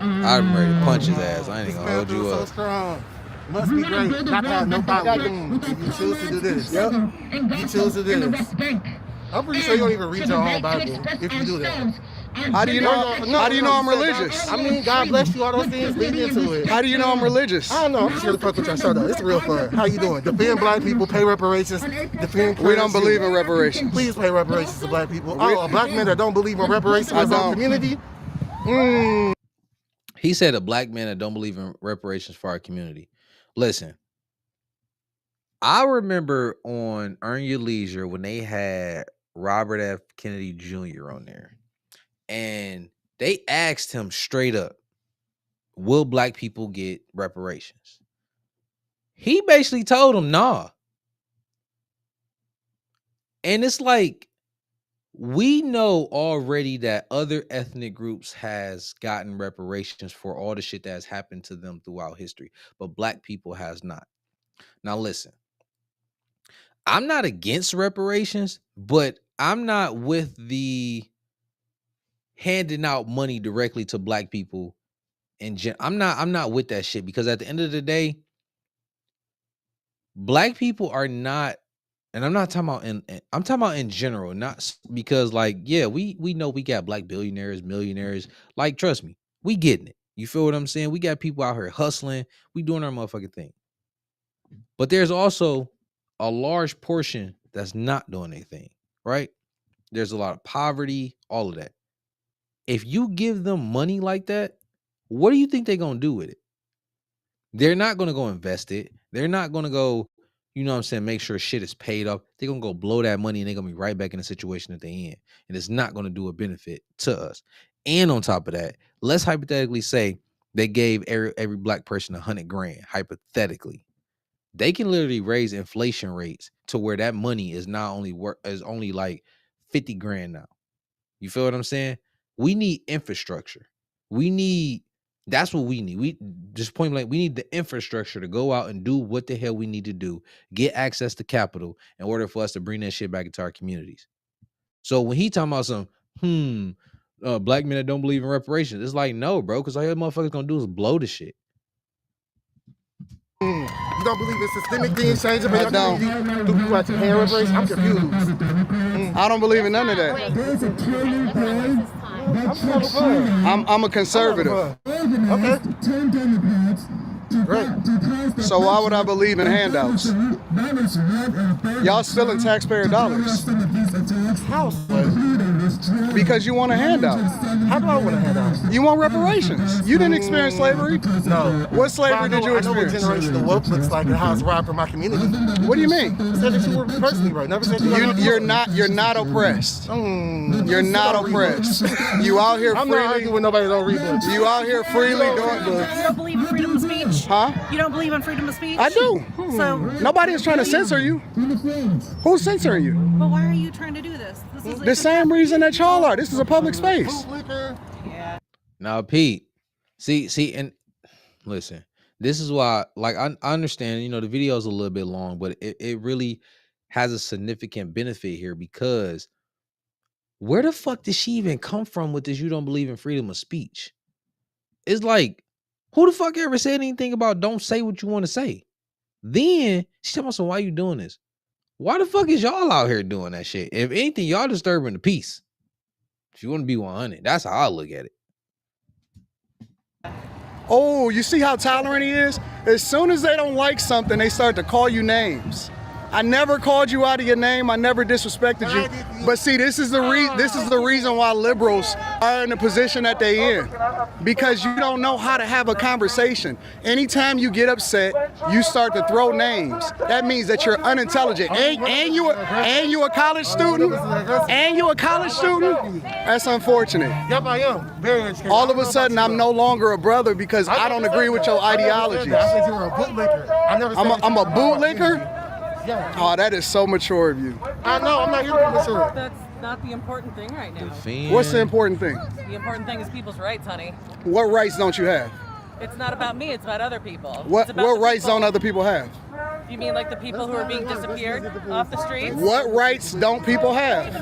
I'm ready to punch his ass. I ain't even gonna hold you so up. strong. Must be great. Not to have no problem. If you choose to do this. Yep. You choose to do this. I'm pretty sure you don't even read your own Bible if you do that. How do you know? How do you know I'm religious? I mean, God bless you. All those things lead into it. How do you know I'm religious? I don't know. I'm just here to fuck with your show, though. It's real fun. How you doing? Defend black people, pay reparations. Defend. We don't believe in reparations. Please pay reparations to black people. Oh, a black man that don't believe in reparations in his own community? He said a black man that don't believe in reparations for our community. Listen, I remember on Earn Your Leisure when they had Robert F. Kennedy Jr. on there, and they asked him straight up, will black people get reparations? He basically told them, nah. And it's like, we know already that other ethnic groups has gotten reparations for all the shit that has happened to them throughout history, but black people has not. Now listen, I'm not against reparations, but I'm not with the handing out money directly to black people. I'm not with that shit, because at the end of the day, black people are not. And I'm not talking about I'm talking about in general, not because like, yeah, we know we got black billionaires, millionaires. Like, trust me, we getting it. You feel what I'm saying? We got people out here hustling. We doing our motherfucking thing. But there's also a large portion that's not doing anything, right? There's a lot of poverty, all of that. If you give them money like that, what do you think they're going to do with it? They're not going to go invest it. They're not going to go, you know what I'm saying, make sure shit is paid off. They're going to go blow that money and they're going to be right back in the situation that they're in. And it's not going to do a benefit to us. And on top of that, let's hypothetically say they gave every black person $100,000, hypothetically. They can literally raise inflation rates to where that money is not only is only like $50,000 now. You feel what I'm saying? We need infrastructure. That's what we need. We just point blank, we need the infrastructure to go out and do what the hell we need to do, get access to capital in order for us to bring that shit back into our communities. So when he talking about some, black men that don't believe in reparations, it's like, no, bro, because all y'all motherfuckers gonna do is blow the shit. You don't believe in systemic things changing? I don't. Do people actually pay reparations? I'm confused. I don't believe in none of that. I'm a conservative. Okay. Great. So why would I believe in handouts? Y'all stealing taxpayer dollars. How? Because you want a handout. How do I want a handout? You want reparations. You didn't experience slavery? No. What slavery did you experience? I know what generational wealth looks like and how it's robbed from my community. What do you mean? Said that you were personally right. Never said you're not oppressed. You're not oppressed. You out here freely. I'm not arguing with nobody that don't read books. You out here freely doing books. You don't believe in freedom of speech? Huh? You don't believe in freedom of speech? I do. So nobody is trying to censor you. Who's censoring you? But why are you trying to do this? This is the same reason that y'all are. This is a public space. Yeah. Now, Pete, see, and listen, this is why, like, I understand, you know, the video is a little bit long, but it really has a significant benefit here, because where the fuck did she even come from with this? You don't believe in freedom of speech? It's like, who the fuck ever said anything about don't say what you want to say? Then she talking about, so why you doing this? Why the fuck is y'all out here doing that shit? If anything, y'all disturbing the peace. If you want to be 100, that's how I look at it. Oh, you see how tolerant he is? As soon as they don't like something, they start to call you names. I never called you out of your name. I never disrespected you. But see, this is the reason why liberals are in the position that they in. Because you don't know how to have a conversation. Anytime you get upset, you start to throw names. That means that you're unintelligent. And you a college student? And you a college student? That's unfortunate. Yep, I am. Very educated. All of a sudden, I'm no longer a brother because I don't agree with your ideologies. I said you were a bootlicker. I'm a bootlicker? Yeah. Oh, that is so mature of you. I know, I'm not here to be mature. That's not the important thing right now. What's the important thing? The important thing is people's rights, honey. What rights don't you have? It's not about me, it's about other people. What rights don't other people have? You mean like the people who are being disappeared off the streets? What rights don't people have? The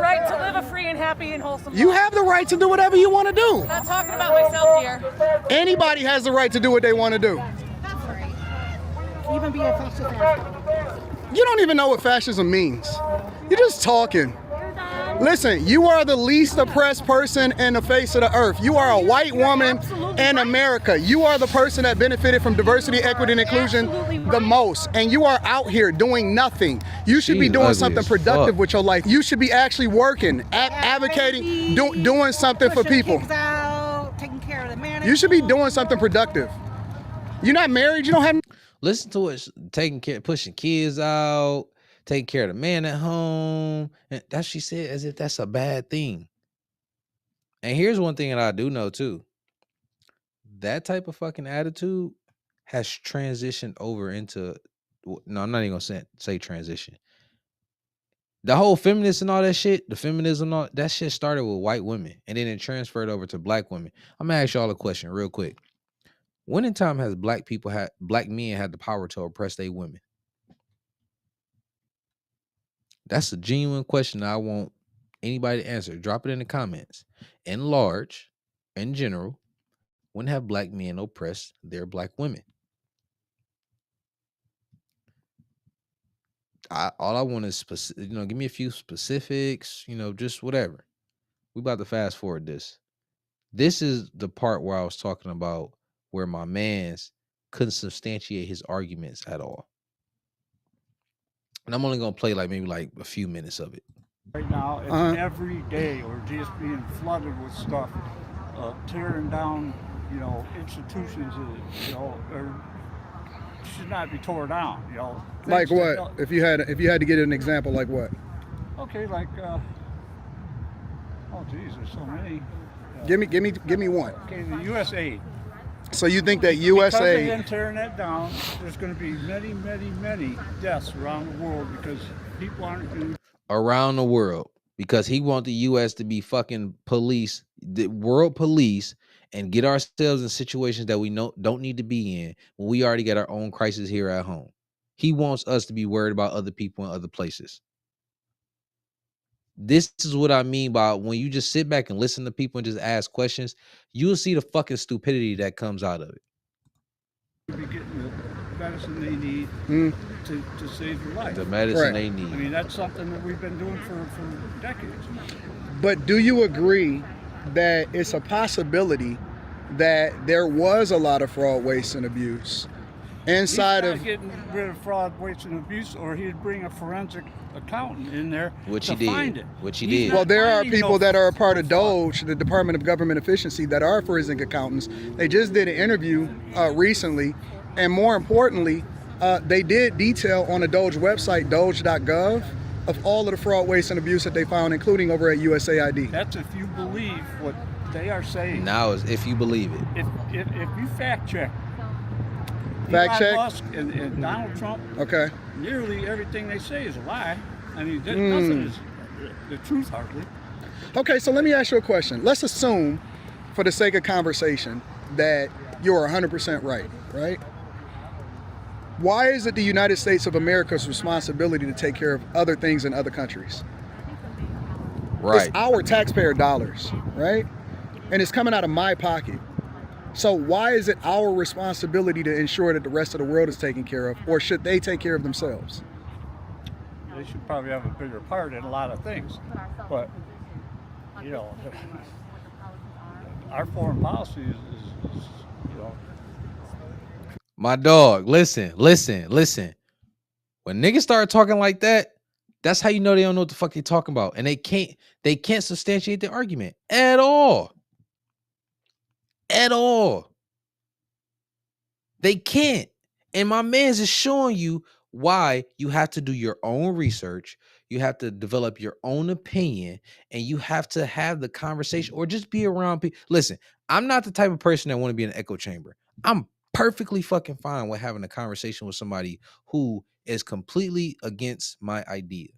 right to live a free and happy and wholesome life. You have the right to do whatever you want to do. I'm not talking about myself here. Anybody has the right to do what they want to do. Even be a fascist. You don't even know what fascism means. You're just talking. Listen, you are the least oppressed person in the face of the earth. You are a white woman in America. You are the person that benefited from diversity, equity, and inclusion the most. And you are out here doing nothing. You should be doing something productive with your life. You should be actually working, advocating, doing something for people. You should be doing something productive. You're not married, you don't have... Listen to it, taking care, pushing kids out, taking care of the man at home. And that she said as if that's a bad thing. And here's one thing that I do know too. That type of fucking attitude has transitioned over into, no, I'm not even gonna say transition. The whole feminist and all that shit, the feminism, all that shit started with white women and then it transferred over to black women. I'm gonna ask y'all a question real quick. When in time has black men had the power to oppress their women? That's a genuine question I want anybody to answer. Drop it in the comments. In large, in general, when have black men oppressed their black women? All I want is give me a few specifics, just whatever. We about to fast forward this. This is the part where I was talking about where my mans couldn't substantiate his arguments at all. And I'm only going to play maybe a few minutes of it. Right now, it's every day we're just being flooded with stuff, tearing down, institutions, should not be torn down, Like what? If you had to get an example, like what? Okay, like, oh geez, there's so many. Give me one. Okay, the USA. So you think that USA... Because of them tearing that down, there's going to be many, many, many deaths around the world because people aren't going to... Around the world. Because he wants the U.S. to be fucking police, the world police, and get ourselves in situations that we don't need to be in when we already got our own crisis here at home. He wants us to be worried about other people in other places. This is what I mean by when you just sit back and listen to people and just ask questions, you'll see the fucking stupidity that comes out of it. Be getting the medicine they need to save your life. The medicine they need. I mean, that's something that we've been doing for decades. But do you agree that it's a possibility that there was a lot of fraud, waste, and abuse inside He's of... not getting rid of fraud, waste, and abuse, or he'd bring a forensic accountant in there find it. Which he did. Well, there are people that are a part of DOGE, the Department of Government Efficiency, that are forensic accountants. They just did an interview recently, and more importantly, they did detail on the DOGE website, doge.gov, of all of the fraud, waste, and abuse that they found, including over at USAID. That's if you believe what they are saying. Now is if you believe it. If you fact check. Fact check? Musk and Donald Trump. Okay. Nearly everything they say is a lie. I mean, nothing is the truth hardly. Okay, so let me ask you a question. Let's assume, for the sake of conversation, that you're 100% right? Why is it the United States of America's responsibility to take care of other things in other countries? Right. It's our taxpayer dollars, right? And it's coming out of my pocket. So why is it our responsibility to ensure that the rest of the world is taken care of, or should they take care of themselves? They should probably have a bigger part in a lot of things, but our foreign policy is My dog, listen. When niggas start talking like that, that's how you know they don't know what the fuck they talking about. And they can't substantiate their argument at all. At all. They can't. And my man's is showing you why you have to do your own research. You have to develop your own opinion, and you have to have the conversation or just be around people. Listen, I'm not the type of person that want to be in an echo chamber. I'm perfectly fucking fine with having a conversation with somebody who is completely against my idea.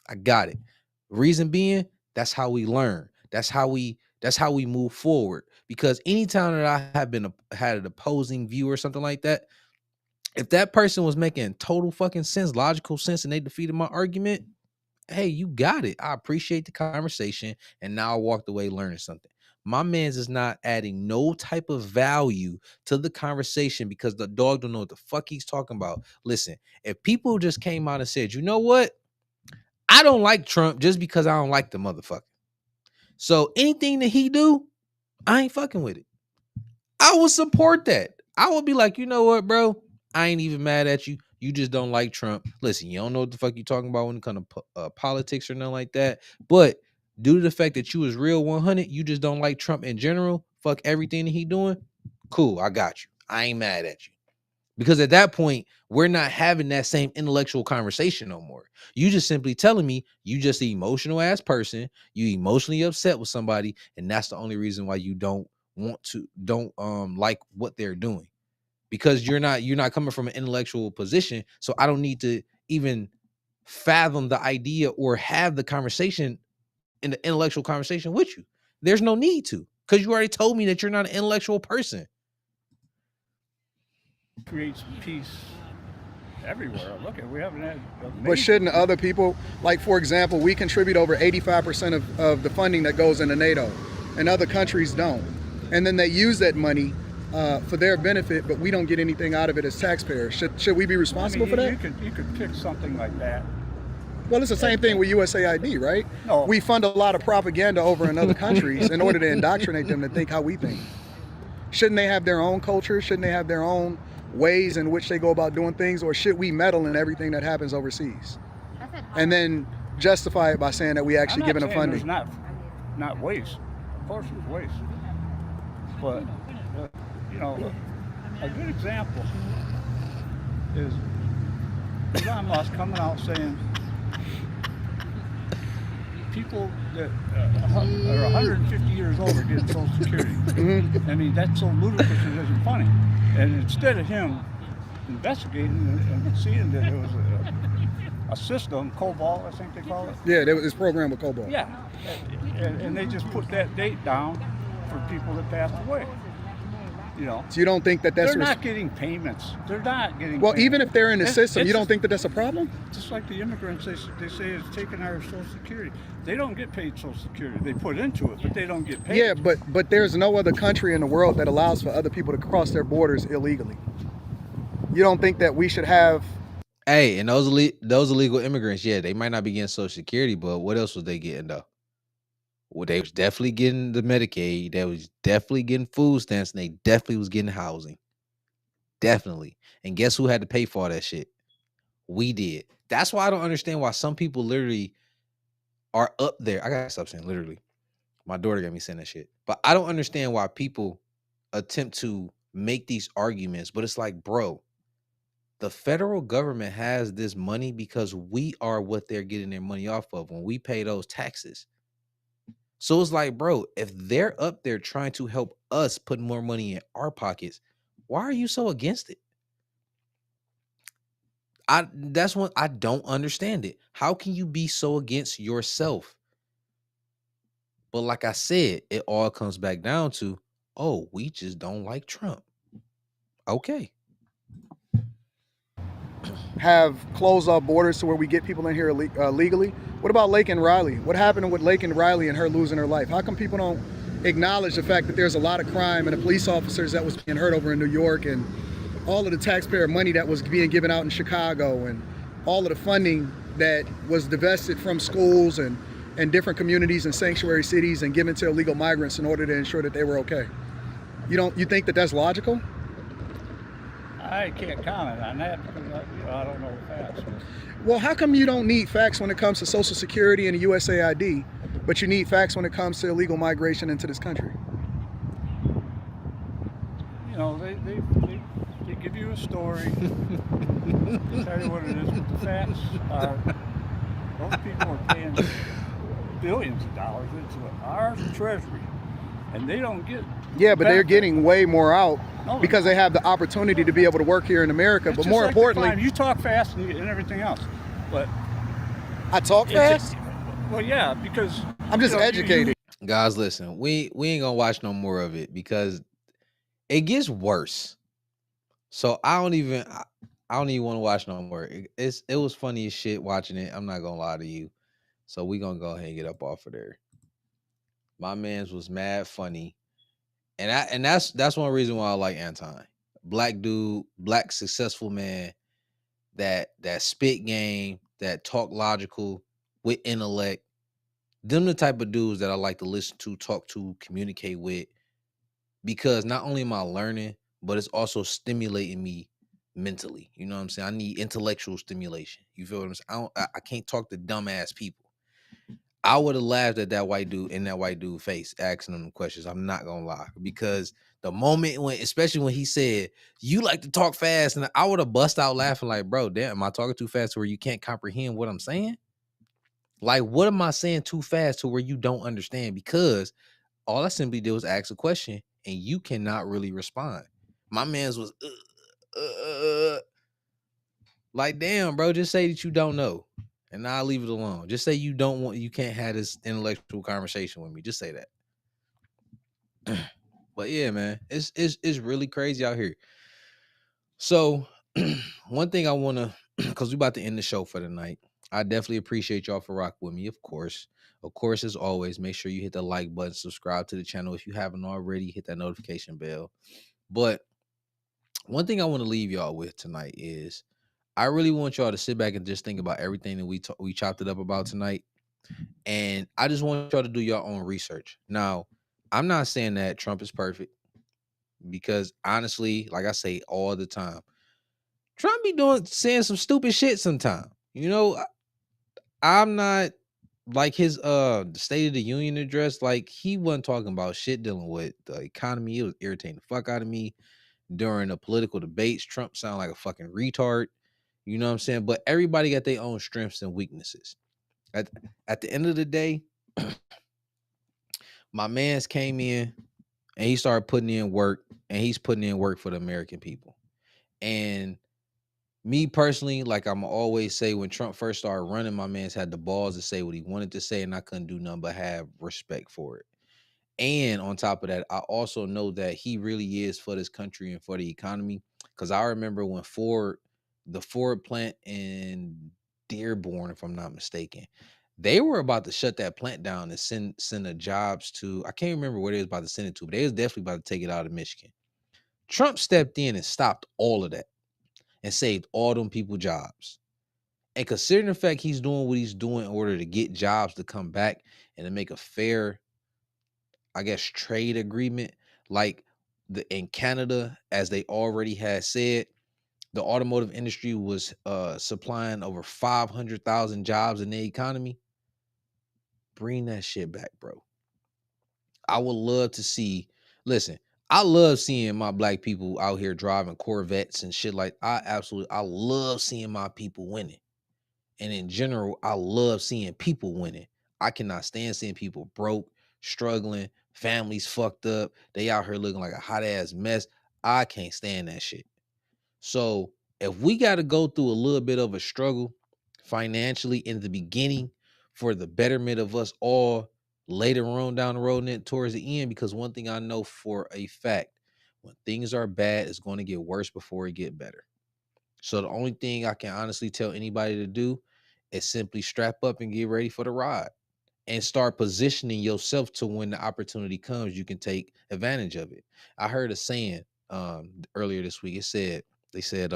I got it. Reason being, that's how we learn. That's how we move forward. Because anytime that I have had an opposing view or something like that, if that person was making total fucking sense, logical sense, and they defeated my argument, hey, you got it. I appreciate the conversation, and now I walked away learning something. My man's is not adding no type of value to the conversation because the dog don't know what the fuck he's talking about. Listen, if people just came out and said, you know what? I don't like Trump just because I don't like the motherfucker. So anything that he do, I ain't fucking with it. I would support that. I would be like, you know what, bro? I ain't even mad at you. You just don't like Trump. Listen, you don't know what the fuck you talking about when it comes to politics or nothing like that. But due to the fact that you was real 100, you just don't like Trump in general. Fuck everything that he doing. Cool, I got you. I ain't mad at you. Because at that point, we're not having that same intellectual conversation no more. You just simply telling me you just an emotional ass person. You emotionally upset with somebody, and that's the only reason why you don't like what they're doing. Because you're not coming from an intellectual position. So I don't need to even fathom the idea or have the conversation in the intellectual conversation with you. There's no need to, because you already told me that you're not an intellectual person. Creates peace everywhere. Look at, we haven't had. But shouldn't other people, like for example, we contribute over 85% of the funding that goes into NATO, and other countries don't. And then they use that money for their benefit, but we don't get anything out of it as taxpayers. Should we be responsible for that? You could pick something like that. Well, it's the same thing with USAID, right? No. We fund a lot of propaganda over in other countries in order to indoctrinate them to think how we think. Shouldn't they have their own culture? Shouldn't they have their own ways in which they go about doing things? Or should we meddle in everything that happens overseas? And then justify it by saying that we actually giving them funding? There's not waste. Of course there's waste. But, you know, a good example is Elon Musk coming out saying people that are 150 years old are getting Social Security. I mean, that's so ludicrous it isn't funny. And instead of him investigating and seeing that there was a system, COBOL, I think they call it. Yeah, there was this program with COBOL. Yeah, and they just put that date down for people that passed away. You know, so you don't think that that's... They're not getting payments. They're not getting Well, payments. even if they're in the system, you don't think that that's a problem? Just like the immigrants, they say it's taking our Social Security. They don't get paid Social Security. They put into it, but they don't get paid. Yeah, but there's no other country in the world that allows for other people to cross their borders illegally. You don't think that we should have... Hey, and those illegal immigrants, yeah, they might not be getting Social Security, but what else was they getting though? Well, they was definitely getting the Medicaid. They was definitely getting food stamps, and they definitely was getting housing. Definitely. And guess who had to pay for all that shit? We did. That's why I don't understand why some people literally are up there. I gotta stop saying literally. My daughter got me saying that shit. But I don't understand why people attempt to make these arguments. But it's like, bro, the federal government has this money because we are what they're getting their money off of when we pay those taxes. So it's like, bro, if they're up there trying to help us put more money in our pockets, why are you so against it? That's what I don't understand it. How can you be so against yourself? But like I said, it all comes back down to, oh, we just don't like Trump. Okay. Have closed off borders to where we get people in here legally. What about Lake and Riley? What happened with Lake and Riley and her losing her life? How come people don't acknowledge the fact that there's a lot of crime and the police officers that was being hurt over in New York, and all of the taxpayer money that was being given out in Chicago, and all of the funding that was divested from schools and different communities and sanctuary cities and given to illegal migrants in order to ensure that they were okay? You think that that's logical? I can't comment on that because I don't know the facts. Well, how come you don't need facts when it comes to Social Security and the USAID, but you need facts when it comes to illegal migration into this country? You know, they give you a story, they tell you what it is, but the facts are those people are paying billions of dollars into our treasury, and they don't get. Yeah, but they're getting way more out No, because they have the opportunity to be able to work here in America. It's But just more like the importantly, crime. You talk fast and everything else, but I talk fast. Well, yeah, because I'm just educated. Guys, listen, we ain't gonna watch no more of it because it gets worse. So I don't even want to watch no more. It was funny as shit watching it. I'm not gonna lie to you. So we gonna go ahead and get up off of there. My man's was mad funny, and that's one reason why I like Anton. Black dude, black successful man that spit game, that talk logical with intellect. Them the type of dudes that I like to listen to, talk to, communicate with, because not only am I learning, but it's also stimulating me mentally. You know what I'm saying? I need intellectual stimulation. You feel what I'm saying? I can't talk to dumbass people. I would have laughed at that white dude in that white dude face asking him questions. I'm not gonna lie, because the moment when, especially when he said, "You like to talk fast," and I would have bust out laughing like, "Bro, damn, am I talking too fast to where you can't comprehend what I'm saying? Like, what am I saying too fast to where you don't understand?" Because all I simply did was ask a question, and you cannot really respond. My man's was like, damn, bro, just say that you don't know, and I'll leave it alone. Just say you can't have this intellectual conversation with me. Just say that. But yeah, man, it's really crazy out here. So one thing I wanna, because we about to end the show for the night. I definitely appreciate y'all for rocking with me, of course. Of course, as always, make sure you hit the like button, subscribe to the channel if you haven't already, hit that notification bell. But one thing I want to leave y'all with tonight is I really want y'all to sit back and just think about everything that we chopped it up about tonight. And I just want y'all to do your own research. Now, I'm not saying that Trump is perfect, because honestly, like I say all the time, Trump be saying some stupid shit sometime. You know, I'm not like his State of the Union address. Like, he wasn't talking about shit dealing with the economy. It was irritating the fuck out of me. During the political debates, Trump sounded like a fucking retard. You know what I'm saying? But everybody got their own strengths and weaknesses. At the end of the day, my man's came in and he started putting in work, and he's putting in work for the American people. And me personally, like I'm always say, when Trump first started running, my man's had the balls to say what he wanted to say, and I couldn't do nothing but have respect for it. And on top of that, I also know that he really is for this country and for the economy. Because I remember when the Ford plant in Dearborn, if I'm not mistaken, they were about to shut that plant down and send the jobs to, I can't remember where they was about to send it to, but they was definitely about to take it out of Michigan. Trump stepped in and stopped all of that and saved all them people jobs. And considering the fact he's doing what he's doing in order to get jobs to come back and to make a fair, I guess, trade agreement, like in Canada, as they already had said, the automotive industry was supplying over 500,000 jobs in the economy. Bring that shit back, bro. I would love to see. Listen, I love seeing my black people out here driving Corvettes and shit. Like, I love seeing my people winning. And in general, I love seeing people winning. I cannot stand seeing people broke, struggling, families fucked up. They out here looking like a hot ass mess. I can't stand that shit. So if we got to go through a little bit of a struggle financially in the beginning for the betterment of us all later on down the road and then towards the end, because one thing I know for a fact, when things are bad, it's going to get worse before it get better. So the only thing I can honestly tell anybody to do is simply strap up and get ready for the ride and start positioning yourself to when the opportunity comes, you can take advantage of it. I heard a saying earlier this week. They said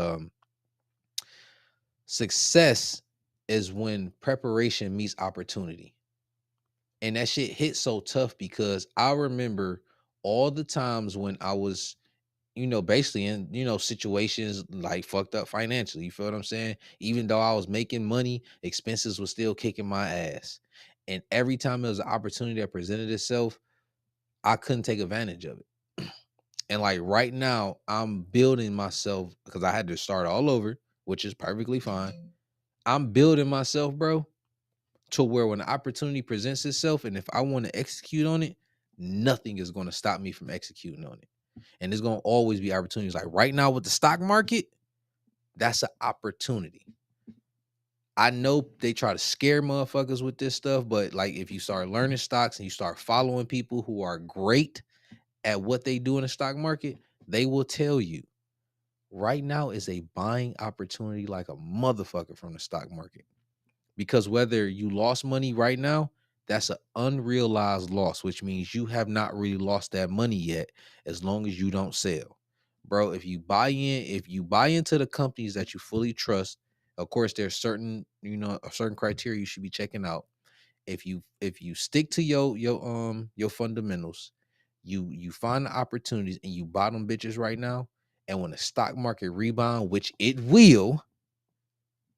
success is when preparation meets opportunity. And that shit hit so tough because I remember all the times when I was basically in, situations like fucked up financially. You feel what I'm saying? Even though I was making money, expenses was still kicking my ass. And every time there was an opportunity that presented itself, I couldn't take advantage of it. And like right now, I'm building myself because I had to start all over, which is perfectly fine. I'm building myself, bro, to where when the opportunity presents itself, and if I want to execute on it, nothing is going to stop me from executing on it. And there's going to always be opportunities. Like right now with the stock market, that's an opportunity. I know they try to scare motherfuckers with this stuff, but like if you start learning stocks and you start following people who are great at what they do in the stock market, they will tell you right now is a buying opportunity like a motherfucker from the stock market. Because whether you lost money right now, that's an unrealized loss, which means you have not really lost that money yet as long as you don't sell. Bro, if you buy into the companies that you fully trust, of course there's certain, a certain criteria you should be checking out. If you stick to your fundamentals, you find the opportunities and you buy them bitches right now, and when the stock market rebound, which it will,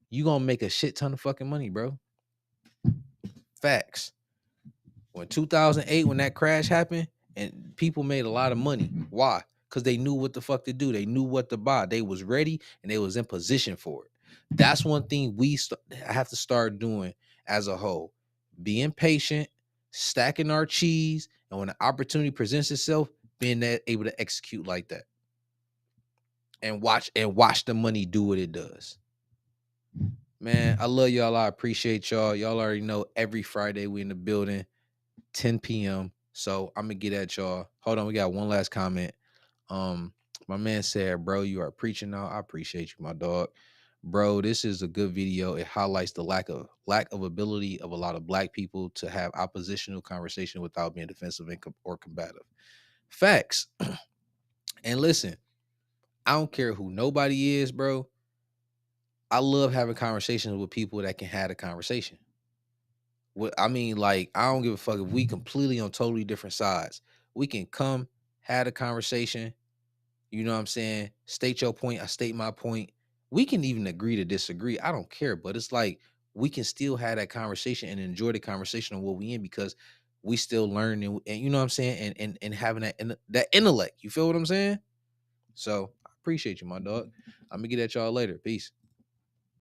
you gonna make a shit ton of fucking money, bro. Facts. When 2008, when that crash happened, and people made a lot of money. Why? Because they knew what the fuck to do. They knew what to buy. They was ready and they was in position for it. That's one thing we have to start doing as a whole. Being patient, stacking our cheese, and when the opportunity presents itself, being able to execute like that. And watch the money do what it does. Man, I love y'all. I appreciate y'all. Y'all already know every Friday we in the building, 10 p.m. So I'm gonna get at y'all. Hold on, we got one last comment. My man said, bro, you are preaching now. I appreciate you, my dog. Bro, this is a good video. It highlights the lack of ability of a lot of black people to have oppositional conversation without being defensive or combative. Facts. And listen, I don't care who nobody is, bro. I love having conversations with people that can have a conversation. I mean, like, I don't give a fuck if we completely on totally different sides. We can come, have a conversation. You know what I'm saying? State your point. I state my point. We can even agree to disagree. I don't care. But it's like we can still have that conversation and enjoy the conversation on what we in because we still learn and you know what I'm saying? And having that intellect. You feel what I'm saying? So I appreciate you, my dog. I'm gonna get at y'all later. Peace.